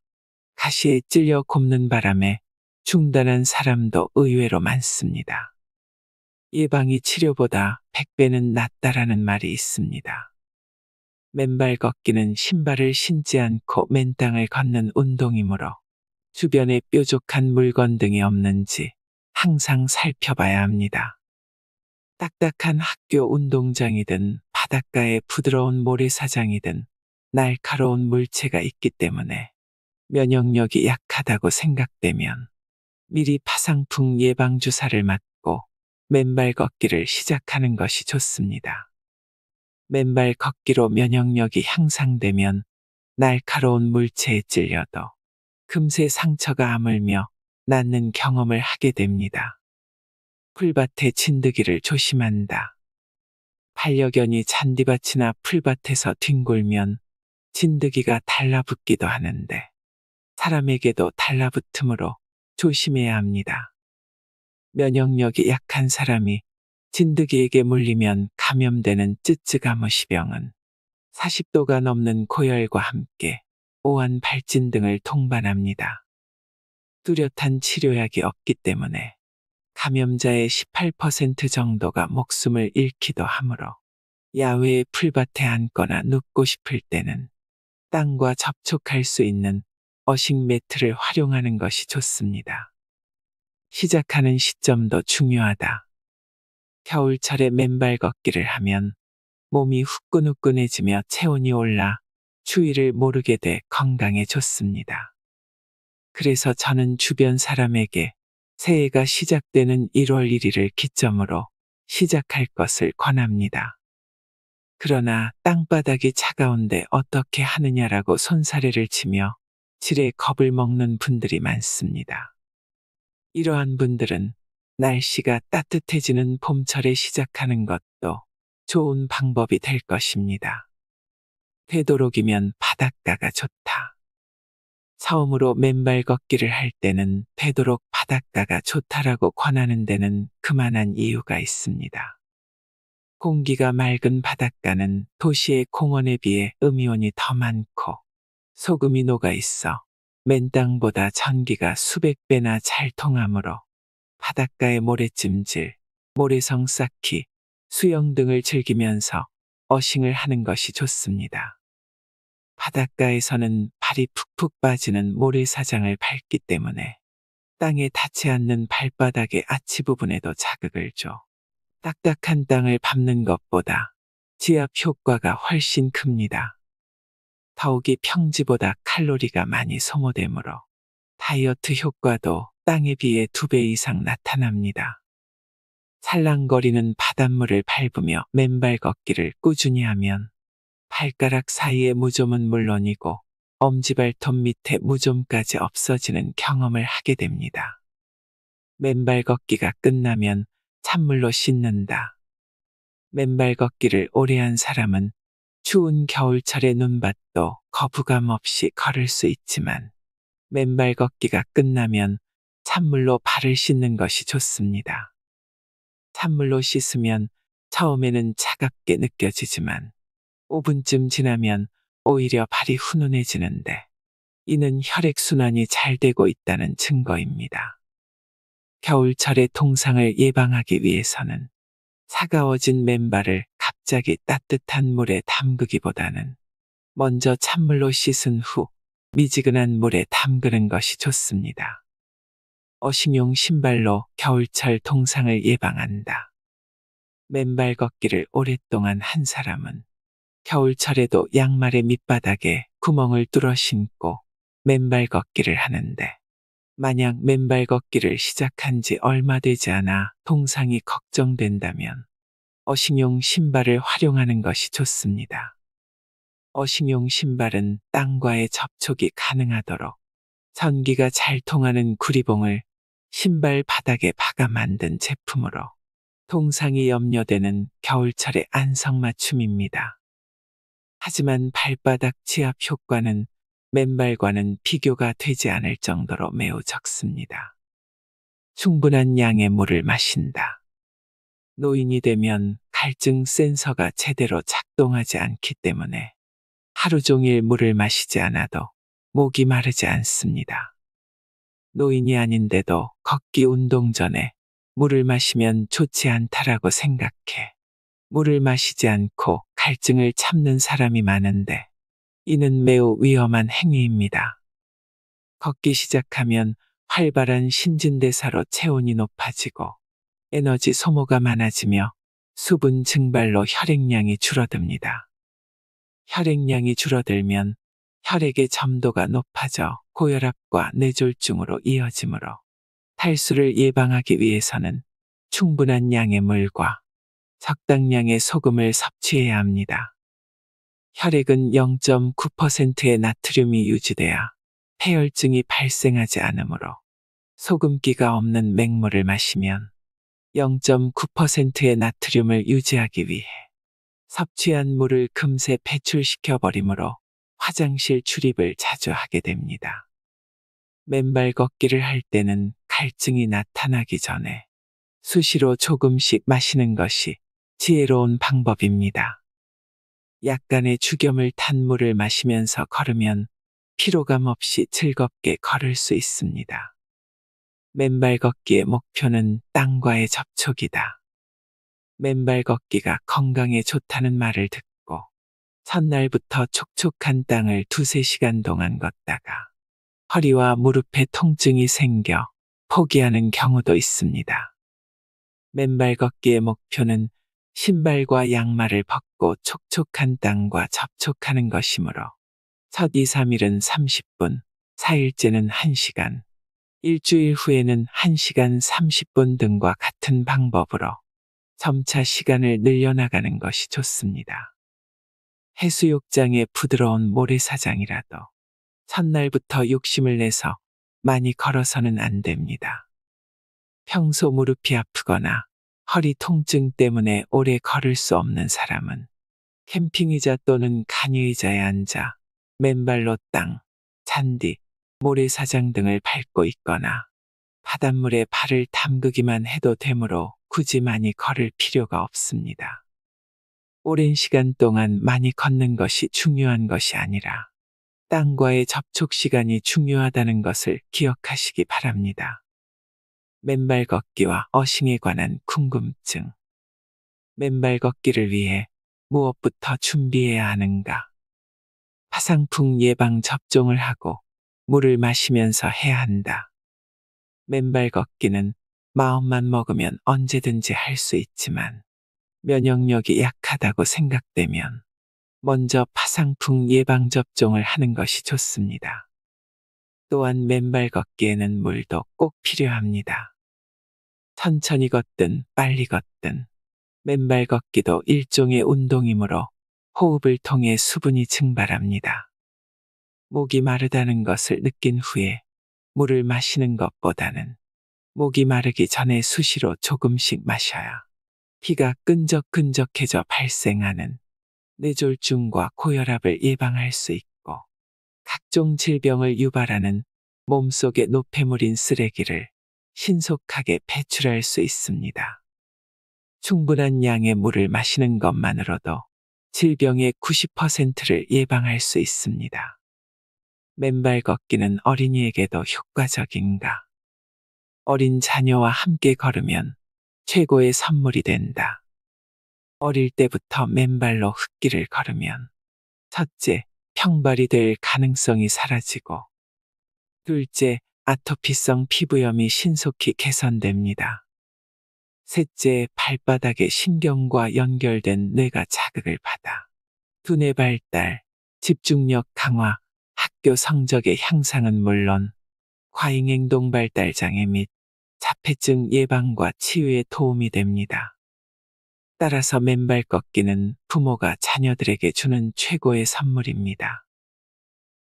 가시에 찔려 곱는 바람에 중단한 사람도 의외로 많습니다. 예방이 치료보다 100배는 낫다라는 말이 있습니다. 맨발 걷기는 신발을 신지 않고 맨 땅을 걷는 운동이므로 주변에 뾰족한 물건 등이 없는지 항상 살펴봐야 합니다. 딱딱한 학교 운동장이든 바닷가의 부드러운 모래사장이든 날카로운 물체가 있기 때문에 면역력이 약하다고 생각되면 미리 파상풍 예방주사를 맞고 맨발 걷기를 시작하는 것이 좋습니다. 맨발 걷기로 면역력이 향상되면 날카로운 물체에 찔려도 금세 상처가 아물며 낫는 경험을 하게 됩니다. 풀밭에 진드기를 조심한다. 반려견이 잔디밭이나 풀밭에서 뒹굴면 진드기가 달라붙기도 하는데 사람에게도 달라붙으므로 조심해야 합니다. 면역력이 약한 사람이 진드기에게 물리면 감염되는 쯔쯔가무시병은 40도가 넘는 고열과 함께 오한 발진 등을 동반합니다. 뚜렷한 치료약이 없기 때문에 감염자의 18% 정도가 목숨을 잃기도 하므로 야외의 풀밭에 앉거나 눕고 싶을 때는 땅과 접촉할 수 있는 어식 매트를 활용하는 것이 좋습니다. 시작하는 시점도 중요하다. 겨울철에 맨발 걷기를 하면 몸이 후끈후끈해지며 체온이 올라 추위를 모르게 돼 건강에 좋습니다. 그래서 저는 주변 사람에게 새해가 시작되는 1월 1일을 기점으로 시작할 것을 권합니다. 그러나 땅바닥이 차가운데 어떻게 하느냐라고 손사래를 치며 지레 겁을 먹는 분들이 많습니다. 이러한 분들은 날씨가 따뜻해지는 봄철에 시작하는 것도 좋은 방법이 될 것입니다. 되도록이면 바닷가가 좋다. 처음으로 맨발 걷기를 할 때는 되도록 바닷가가 좋다라고 권하는 데는 그만한 이유가 있습니다. 공기가 맑은 바닷가는 도시의 공원에 비해 음이온이 더 많고 소금이 녹아 있어 맨 땅보다 전기가 수백 배나 잘 통하므로 바닷가의 모래찜질, 모래성 쌓기, 수영 등을 즐기면서 어싱을 하는 것이 좋습니다. 바닷가에서는 발이 푹푹 빠지는 모래사장을 밟기 때문에 땅에 닿지 않는 발바닥의 아치 부분에도 자극을 줘 딱딱한 땅을 밟는 것보다 지압 효과가 훨씬 큽니다. 더욱이 평지보다 칼로리가 많이 소모되므로 다이어트 효과도 땅에 비해 2배 이상 나타납니다. 살랑거리는 바닷물을 밟으며 맨발 걷기를 꾸준히 하면 발가락 사이의 무좀은 물론이고 엄지발톱 밑에 무좀까지 없어지는 경험을 하게 됩니다. 맨발 걷기가 끝나면 찬물로 씻는다. 맨발 걷기를 오래 한 사람은 추운 겨울철의 눈밭도 거부감 없이 걸을 수 있지만 맨발 걷기가 끝나면 찬물로 발을 씻는 것이 좋습니다. 찬물로 씻으면 처음에는 차갑게 느껴지지만 5분쯤 지나면 오히려 발이 훈훈해지는데 이는 혈액순환이 잘 되고 있다는 증거입니다. 겨울철의 통상을 예방하기 위해서는 차가워진 맨발을 갑자기 따뜻한 물에 담그기보다는 먼저 찬물로 씻은 후 미지근한 물에 담그는 것이 좋습니다. 어싱용 신발로 겨울철 통상을 예방한다. 맨발 걷기를 오랫동안 한 사람은 겨울철에도 양말의 밑바닥에 구멍을 뚫어 신고 맨발 걷기를 하는데 만약 맨발 걷기를 시작한 지 얼마 되지 않아 통상이 걱정된다면 어싱용 신발을 활용하는 것이 좋습니다. 어싱용 신발은 땅과의 접촉이 가능하도록 전기가 잘 통하는 구리봉을 신발 바닥에 박아 만든 제품으로 통상이 염려되는 겨울철의 안성맞춤입니다. 하지만 발바닥 지압 효과는 맨발과는 비교가 되지 않을 정도로 매우 적습니다. 충분한 양의 물을 마신다. 노인이 되면 갈증 센서가 제대로 작동하지 않기 때문에 하루 종일 물을 마시지 않아도 목이 마르지 않습니다. 노인이 아닌데도 걷기 운동 전에 물을 마시면 좋지 않다라고 생각해 물을 마시지 않고 갈증을 참는 사람이 많은데 이는 매우 위험한 행위입니다. 걷기 시작하면 활발한 신진대사로 체온이 높아지고 에너지 소모가 많아지며 수분 증발로 혈액량이 줄어듭니다. 혈액량이 줄어들면 혈액의 점도가 높아져 고혈압과 뇌졸중으로 이어지므로 탈수를 예방하기 위해서는 충분한 양의 물과 적당량의 소금을 섭취해야 합니다. 혈액은 0.9%의 나트륨이 유지돼야 폐혈증이 발생하지 않으므로 소금기가 없는 맹물을 마시면 0.9%의 나트륨을 유지하기 위해 섭취한 물을 금세 배출시켜 버리므로 화장실 출입을 자주 하게 됩니다. 맨발 걷기를 할 때는 갈증이 나타나기 전에 수시로 조금씩 마시는 것이 지혜로운 방법입니다. 약간의 죽염을 탄 물을 마시면서 걸으면 피로감 없이 즐겁게 걸을 수 있습니다. 맨발 걷기의 목표는 땅과의 접촉이다. 맨발 걷기가 건강에 좋다는 말을 듣고 첫날부터 촉촉한 땅을 2~3시간 동안 걷다가 허리와 무릎에 통증이 생겨 포기하는 경우도 있습니다. 맨발 걷기의 목표는 신발과 양말을 벗고 촉촉한 땅과 접촉하는 것이므로 첫 2, 3일은 30분, 4일째는 1시간, 일주일 후에는 1시간 30분 등과 같은 방법으로 점차 시간을 늘려나가는 것이 좋습니다. 해수욕장의 부드러운 모래사장이라도 첫날부터 욕심을 내서 많이 걸어서는 안 됩니다. 평소 무릎이 아프거나 허리 통증 때문에 오래 걸을 수 없는 사람은 캠핑의자 또는 간이의자에 앉아 맨발로 땅, 잔디, 모래사장 등을 밟고 있거나 바닷물에 발을 담그기만 해도 되므로 굳이 많이 걸을 필요가 없습니다. 오랜 시간 동안 많이 걷는 것이 중요한 것이 아니라 땅과의 접촉 시간이 중요하다는 것을 기억하시기 바랍니다. 맨발 걷기와 어싱에 관한 궁금증. 맨발 걷기를 위해 무엇부터 준비해야 하는가? 파상풍 예방 접종을 하고 물을 마시면서 해야 한다. 맨발 걷기는 마음만 먹으면 언제든지 할 수 있지만 면역력이 약하다고 생각되면 먼저 파상풍 예방 접종을 하는 것이 좋습니다. 또한 맨발 걷기에는 물도 꼭 필요합니다. 천천히 걷든 빨리 걷든 맨발 걷기도 일종의 운동이므로 호흡을 통해 수분이 증발합니다. 목이 마르다는 것을 느낀 후에 물을 마시는 것보다는 목이 마르기 전에 수시로 조금씩 마셔야 피가 끈적끈적해져 발생하는 뇌졸중과 고혈압을 예방할 수 있고 각종 질병을 유발하는 몸속의 노폐물인 쓰레기를 신속하게 배출할 수 있습니다. 충분한 양의 물을 마시는 것만으로도 질병의 90%를 예방할 수 있습니다. 맨발 걷기는 어린이에게도 효과적인가? 어린 자녀와 함께 걸으면 최고의 선물이 된다. 어릴 때부터 맨발로 흙길을 걸으면 첫째, 평발이 될 가능성이 사라지고 둘째, 아토피성 피부염이 신속히 개선됩니다. 셋째, 발바닥의 신경과 연결된 뇌가 자극을 받아 두뇌 발달, 집중력 강화, 학교 성적의 향상은 물론 과잉행동 발달 장애 및 자폐증 예방과 치유에 도움이 됩니다. 따라서 맨발 걷기는 부모가 자녀들에게 주는 최고의 선물입니다.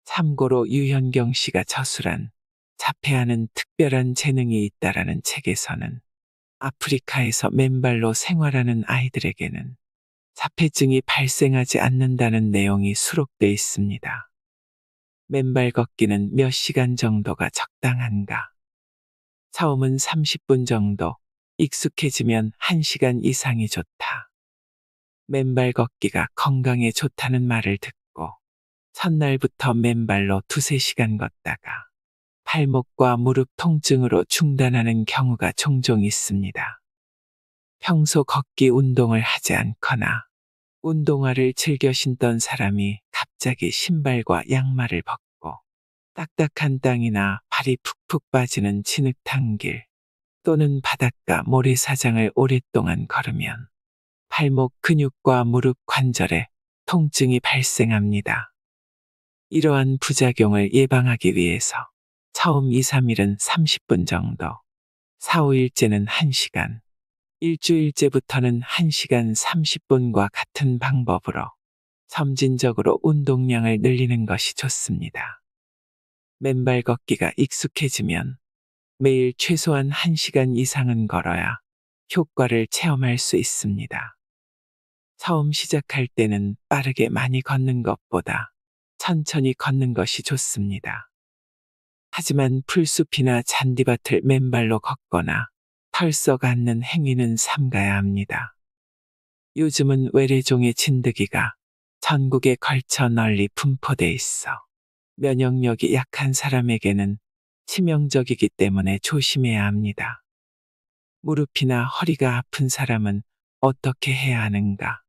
참고로 유현경 씨가 저술한 자폐아는 특별한 재능이 있다라는 책에서는 아프리카에서 맨발로 생활하는 아이들에게는 자폐증이 발생하지 않는다는 내용이 수록돼 있습니다. 맨발 걷기는 몇 시간 정도가 적당한가? 처음은 30분 정도, 익숙해지면 1시간 이상이 좋다. 맨발 걷기가 건강에 좋다는 말을 듣고 첫날부터 맨발로 2~3시간 걷다가 발목과 무릎 통증으로 중단하는 경우가 종종 있습니다. 평소 걷기 운동을 하지 않거나 운동화를 즐겨 신던 사람이 갑자기 신발과 양말을 벗고 딱딱한 땅이나 발이 푹푹 빠지는 진흙탕 길 또는 바닷가 모래사장을 오랫동안 걸으면 발목 근육과 무릎 관절에 통증이 발생합니다. 이러한 부작용을 예방하기 위해서 처음 2, 3일은 30분 정도, 4, 5일째는 1시간, 일주일째부터는 1시간 30분과 같은 방법으로 점진적으로 운동량을 늘리는 것이 좋습니다. 맨발 걷기가 익숙해지면 매일 최소한 1시간 이상은 걸어야 효과를 체험할 수 있습니다. 처음 시작할 때는 빠르게 많이 걷는 것보다 천천히 걷는 것이 좋습니다. 하지만 풀숲이나 잔디밭을 맨발로 걷거나 털썩 않는 행위는 삼가야 합니다. 요즘은 외래종의 진드기가 전국에 걸쳐 널리 분포돼 있어 면역력이 약한 사람에게는 치명적이기 때문에 조심해야 합니다. 무릎이나 허리가 아픈 사람은 어떻게 해야 하는가?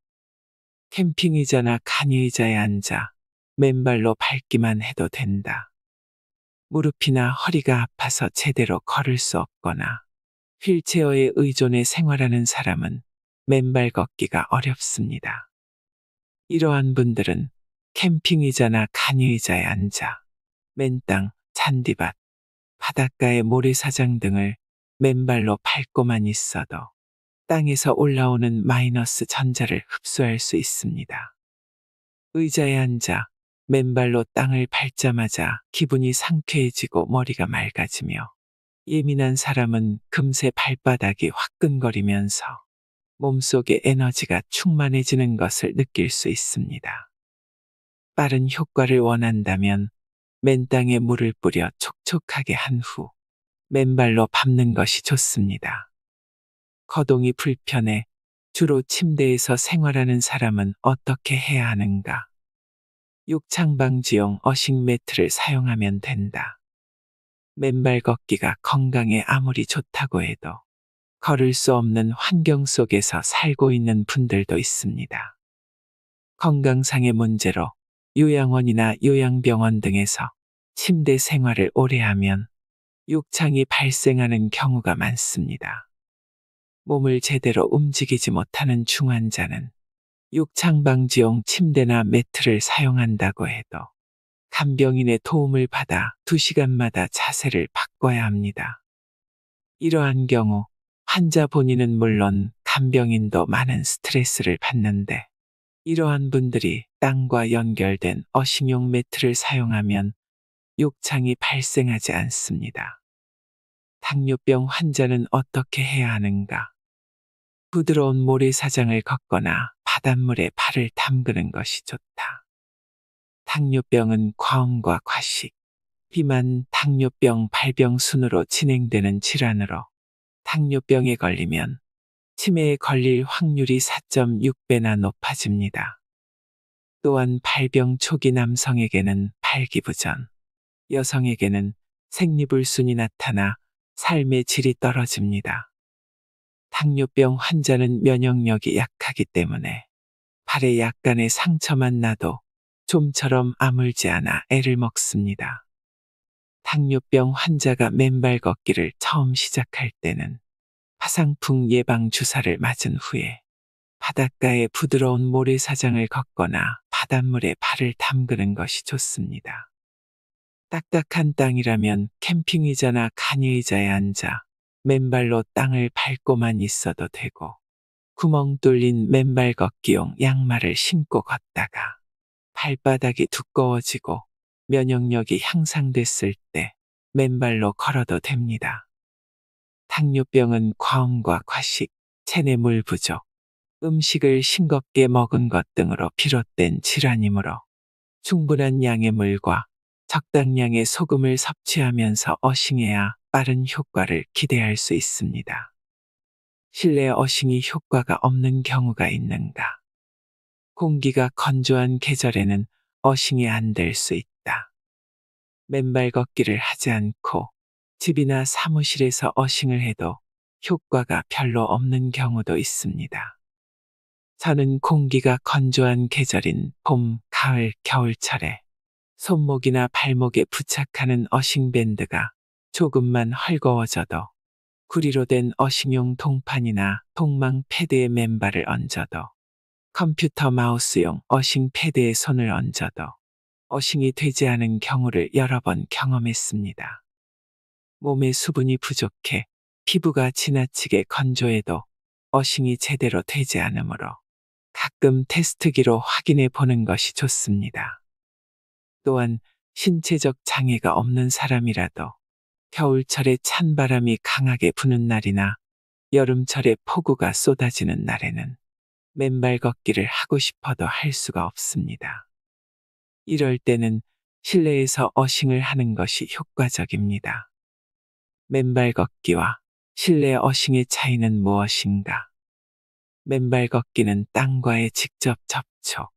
캠핑의자나 간이의자에 앉아 맨발로 밟기만 해도 된다. 무릎이나 허리가 아파서 제대로 걸을 수 없거나 휠체어에 의존해 생활하는 사람은 맨발 걷기가 어렵습니다. 이러한 분들은 캠핑 의자나 간이 의자에 앉아 맨땅, 잔디밭, 바닷가의 모래사장 등을 맨발로 밟고만 있어도 땅에서 올라오는 마이너스 전자를 흡수할 수 있습니다. 의자에 앉아 맨발로 땅을 밟자마자 기분이 상쾌해지고 머리가 맑아지며 예민한 사람은 금세 발바닥이 화끈거리면서 몸속에 에너지가 충만해지는 것을 느낄 수 있습니다. 빠른 효과를 원한다면 맨땅에 물을 뿌려 촉촉하게 한 후 맨발로 밟는 것이 좋습니다. 거동이 불편해 주로 침대에서 생활하는 사람은 어떻게 해야 하는가? 욕창방지용 어싱 매트를 사용하면 된다. 맨발 걷기가 건강에 아무리 좋다고 해도 걸을 수 없는 환경 속에서 살고 있는 분들도 있습니다. 건강상의 문제로 요양원이나 요양병원 등에서 침대 생활을 오래 하면 욕창이 발생하는 경우가 많습니다. 몸을 제대로 움직이지 못하는 중환자는 욕창 방지용 침대나 매트를 사용한다고 해도 간병인의 도움을 받아 2시간마다 자세를 바꿔야 합니다. 이러한 경우 환자 본인은 물론 간병인도 많은 스트레스를 받는데 이러한 분들이 땅과 연결된 어싱용 매트를 사용하면 욕창이 발생하지 않습니다. 당뇨병 환자는 어떻게 해야 하는가? 부드러운 모래사장을 걷거나 바닷물에 발을 담그는 것이 좋다. 당뇨병은 과음과 과식, 비만, 당뇨병 발병 순으로 진행되는 질환으로 당뇨병에 걸리면 치매에 걸릴 확률이 4.6배나 높아집니다. 또한 발병 초기 남성에게는 발기부전, 여성에게는 생리불순이 나타나 삶의 질이 떨어집니다. 당뇨병 환자는 면역력이 약하기 때문에 발에 약간의 상처만 나도 좀처럼 아물지 않아 애를 먹습니다. 당뇨병 환자가 맨발 걷기를 처음 시작할 때는 화상풍 예방 주사를 맞은 후에 바닷가에 부드러운 모래사장을 걷거나 바닷물에 발을 담그는 것이 좋습니다. 딱딱한 땅이라면 캠핑 의자나 간이 의자에 앉아 맨발로 땅을 밟고만 있어도 되고 구멍 뚫린 맨발 걷기용 양말을 신고 걷다가 발바닥이 두꺼워지고 면역력이 향상됐을 때 맨발로 걸어도 됩니다. 당뇨병은 과음과 과식, 체내물 부족, 음식을 싱겁게 먹은 것 등으로 비롯된 질환이므로 충분한 양의 물과 적당량의 소금을 섭취하면서 어싱해야 빠른 효과를 기대할 수 있습니다. 실내 어싱이 효과가 없는 경우가 있는가? 공기가 건조한 계절에는 어싱이 안 될 수 있다. 맨발 걷기를 하지 않고 집이나 사무실에서 어싱을 해도 효과가 별로 없는 경우도 있습니다. 저는 공기가 건조한 계절인 봄, 가을, 겨울철에 손목이나 발목에 부착하는 어싱밴드가 조금만 헐거워져도 구리로 된 어싱용 동판이나 동망 패드에 맨발을 얹어도 컴퓨터 마우스용 어싱 패드에 손을 얹어도 어싱이 되지 않은 경우를 여러 번 경험했습니다. 몸에 수분이 부족해 피부가 지나치게 건조해도 어싱이 제대로 되지 않으므로 가끔 테스트기로 확인해 보는 것이 좋습니다. 또한 신체적 장애가 없는 사람이라도 겨울철에 찬바람이 강하게 부는 날이나 여름철에 폭우가 쏟아지는 날에는 맨발 걷기를 하고 싶어도 할 수가 없습니다. 이럴 때는 실내에서 어싱을 하는 것이 효과적입니다. 맨발 걷기와 실내 어싱의 차이는 무엇인가? 맨발 걷기는 땅과의 직접 접촉,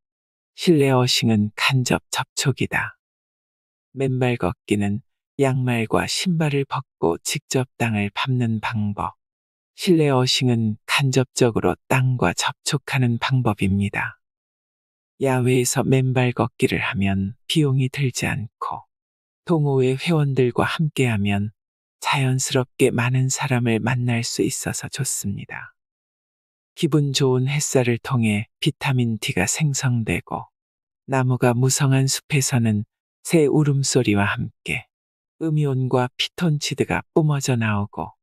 실내 어싱은 간접 접촉이다. 맨발 걷기는 양말과 신발을 벗고 직접 땅을 밟는 방법, 실내 어싱은 간접적으로 땅과 접촉하는 방법입니다. 야외에서 맨발 걷기를 하면 비용이 들지 않고 동호회 회원들과 함께하면 자연스럽게 많은 사람을 만날 수 있어서 좋습니다. 기분 좋은 햇살을 통해 비타민 D가 생성되고 나무가 무성한 숲에서는 새 울음소리와 함께 음이온과 피톤치드가 뿜어져 나오고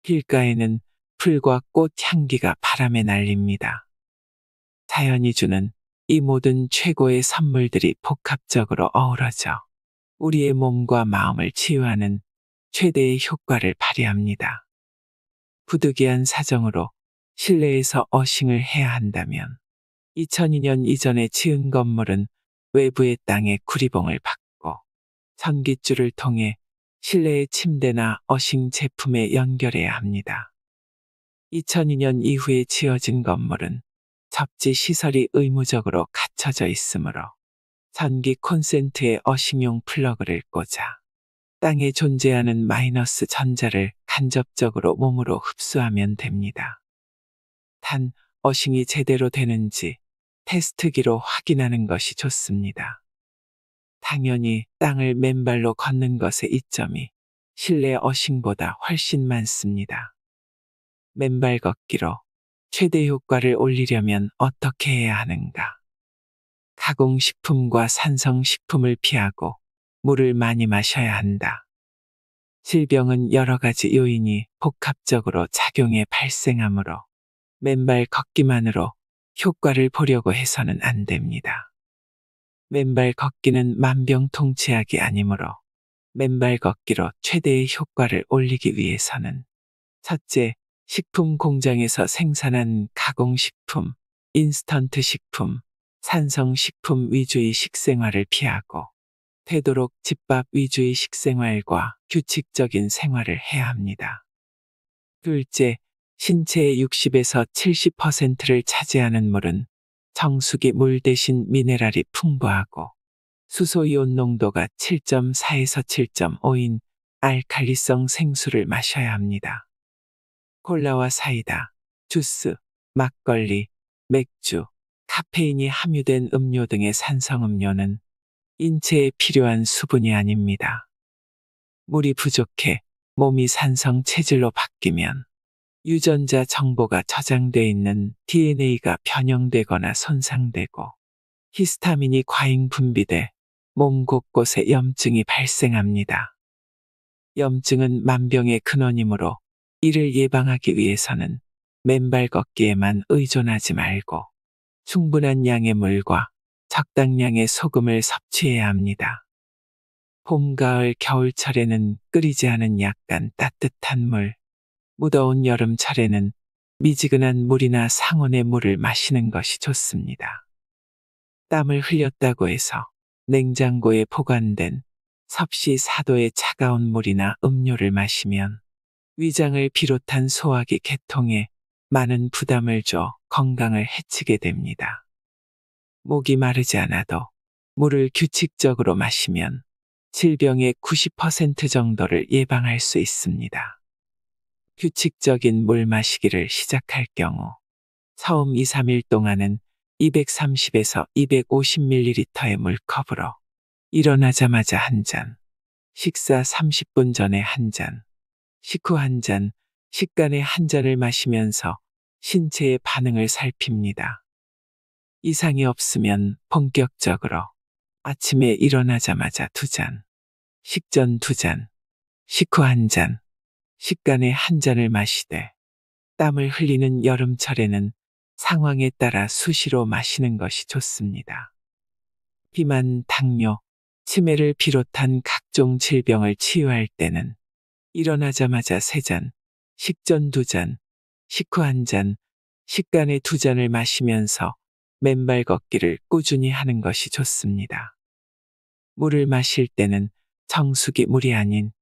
길가에는 풀과 꽃 향기가 바람에 날립니다. 자연이 주는 이 모든 최고의 선물들이 복합적으로 어우러져 우리의 몸과 마음을 치유하는 최대의 효과를 발휘합니다. 부득이한 사정으로 실내에서 어싱을 해야 한다면 2002년 이전에 지은 건물은 외부의 땅에 구리봉을 박고 전깃줄을 통해 실내의 침대나 어싱 제품에 연결해야 합니다. 2002년 이후에 지어진 건물은 접지 시설이 의무적으로 갖춰져 있으므로 전기 콘센트에 어싱용 플러그를 꽂아 땅에 존재하는 마이너스 전자를 간접적으로 몸으로 흡수하면 됩니다. 단, 어싱이 제대로 되는지 테스트기로 확인하는 것이 좋습니다. 당연히 땅을 맨발로 걷는 것의 이점이 실내 어싱보다 훨씬 많습니다. 맨발 걷기로 최대 효과를 올리려면 어떻게 해야 하는가? 가공식품과 산성식품을 피하고 물을 많이 마셔야 한다. 질병은 여러 가지 요인이 복합적으로 작용해 발생하므로 맨발 걷기만으로 효과를 보려고 해서는 안 됩니다. 맨발 걷기는 만병통치약이 아니므로 맨발 걷기로 최대의 효과를 올리기 위해서는 첫째, 식품 공장에서 생산한 가공식품, 인스턴트 식품, 산성식품 위주의 식생활을 피하고 되도록 집밥 위주의 식생활과 규칙적인 생활을 해야 합니다. 둘째, 신체의 60에서 70%를 차지하는 물은 정수기 물 대신 미네랄이 풍부하고 수소이온 농도가 7.4에서 7.5인 알칼리성 생수를 마셔야 합니다. 콜라와 사이다, 주스, 막걸리, 맥주, 카페인이 함유된 음료 등의 산성음료는 인체에 필요한 수분이 아닙니다. 물이 부족해 몸이 산성 체질로 바뀌면 유전자 정보가 저장돼 있는 DNA가 변형되거나 손상되고 히스타민이 과잉 분비돼 몸 곳곳에 염증이 발생합니다. 염증은 만병의 근원이므로 이를 예방하기 위해서는 맨발 걷기에만 의존하지 말고 충분한 양의 물과 적당량의 소금을 섭취해야 합니다. 봄, 가을, 겨울철에는 끓이지 않은 약간 따뜻한 물, 무더운 여름철에는 미지근한 물이나 상온의 물을 마시는 것이 좋습니다. 땀을 흘렸다고 해서 냉장고에 보관된 섭씨 4도의 차가운 물이나 음료를 마시면 위장을 비롯한 소화기 계통에 많은 부담을 줘 건강을 해치게 됩니다. 목이 마르지 않아도 물을 규칙적으로 마시면 질병의 90% 정도를 예방할 수 있습니다. 규칙적인 물 마시기를 시작할 경우 처음 2, 3일 동안은 230에서 250ml의 물컵으로 일어나자마자 한 잔, 식사 30분 전에 한 잔, 식후 한 잔, 식간에 한 잔을 마시면서 신체의 반응을 살핍니다. 이상이 없으면 본격적으로 아침에 일어나자마자 2잔, 식전 2잔, 식후 한 잔, 식간에 한 잔을 마시되 땀을 흘리는 여름철에는 상황에 따라 수시로 마시는 것이 좋습니다. 비만, 당뇨, 치매를 비롯한 각종 질병을 치유할 때는 일어나자마자 3잔, 식전 2잔, 식후 한 잔, 식간에 2잔을 마시면서 맨발 걷기를 꾸준히 하는 것이 좋습니다. 물을 마실 때는 정수기 물이 아닌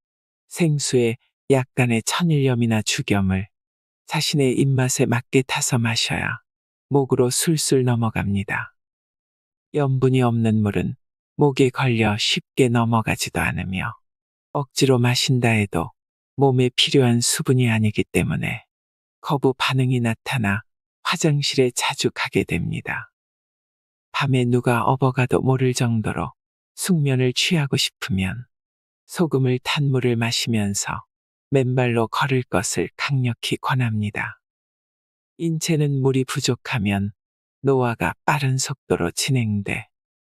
생수에 약간의 천일염이나 죽염을 자신의 입맛에 맞게 타서 마셔야 목으로 술술 넘어갑니다. 염분이 없는 물은 목에 걸려 쉽게 넘어가지도 않으며 억지로 마신다 해도 몸에 필요한 수분이 아니기 때문에 거부 반응이 나타나 화장실에 자주 가게 됩니다. 밤에 누가 업어가도 모를 정도로 숙면을 취하고 싶으면 소금을 탄 물을 마시면서 맨발로 걸을 것을 강력히 권합니다. 인체는 물이 부족하면 노화가 빠른 속도로 진행돼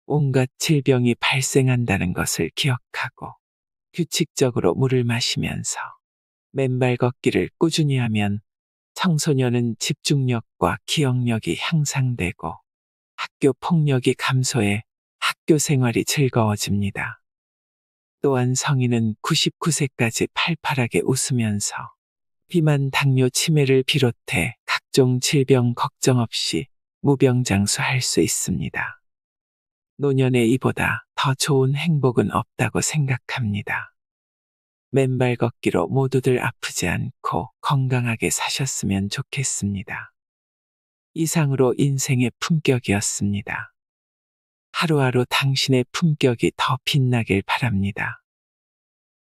온갖 질병이 발생한다는 것을 기억하고 규칙적으로 물을 마시면서 맨발 걷기를 꾸준히 하면 청소년은 집중력과 기억력이 향상되고 학교 폭력이 감소해 학교 생활이 즐거워집니다. 또한 성인은 99세까지 팔팔하게 웃으면서 비만, 당뇨, 치매를 비롯해 각종 질병 걱정 없이 무병장수할 수 있습니다. 노년에 이보다 더 좋은 행복은 없다고 생각합니다. 맨발 걷기로 모두들 아프지 않고 건강하게 사셨으면 좋겠습니다. 이상으로 인생의 품격이었습니다. 하루하루 당신의 품격이 더 빛나길 바랍니다.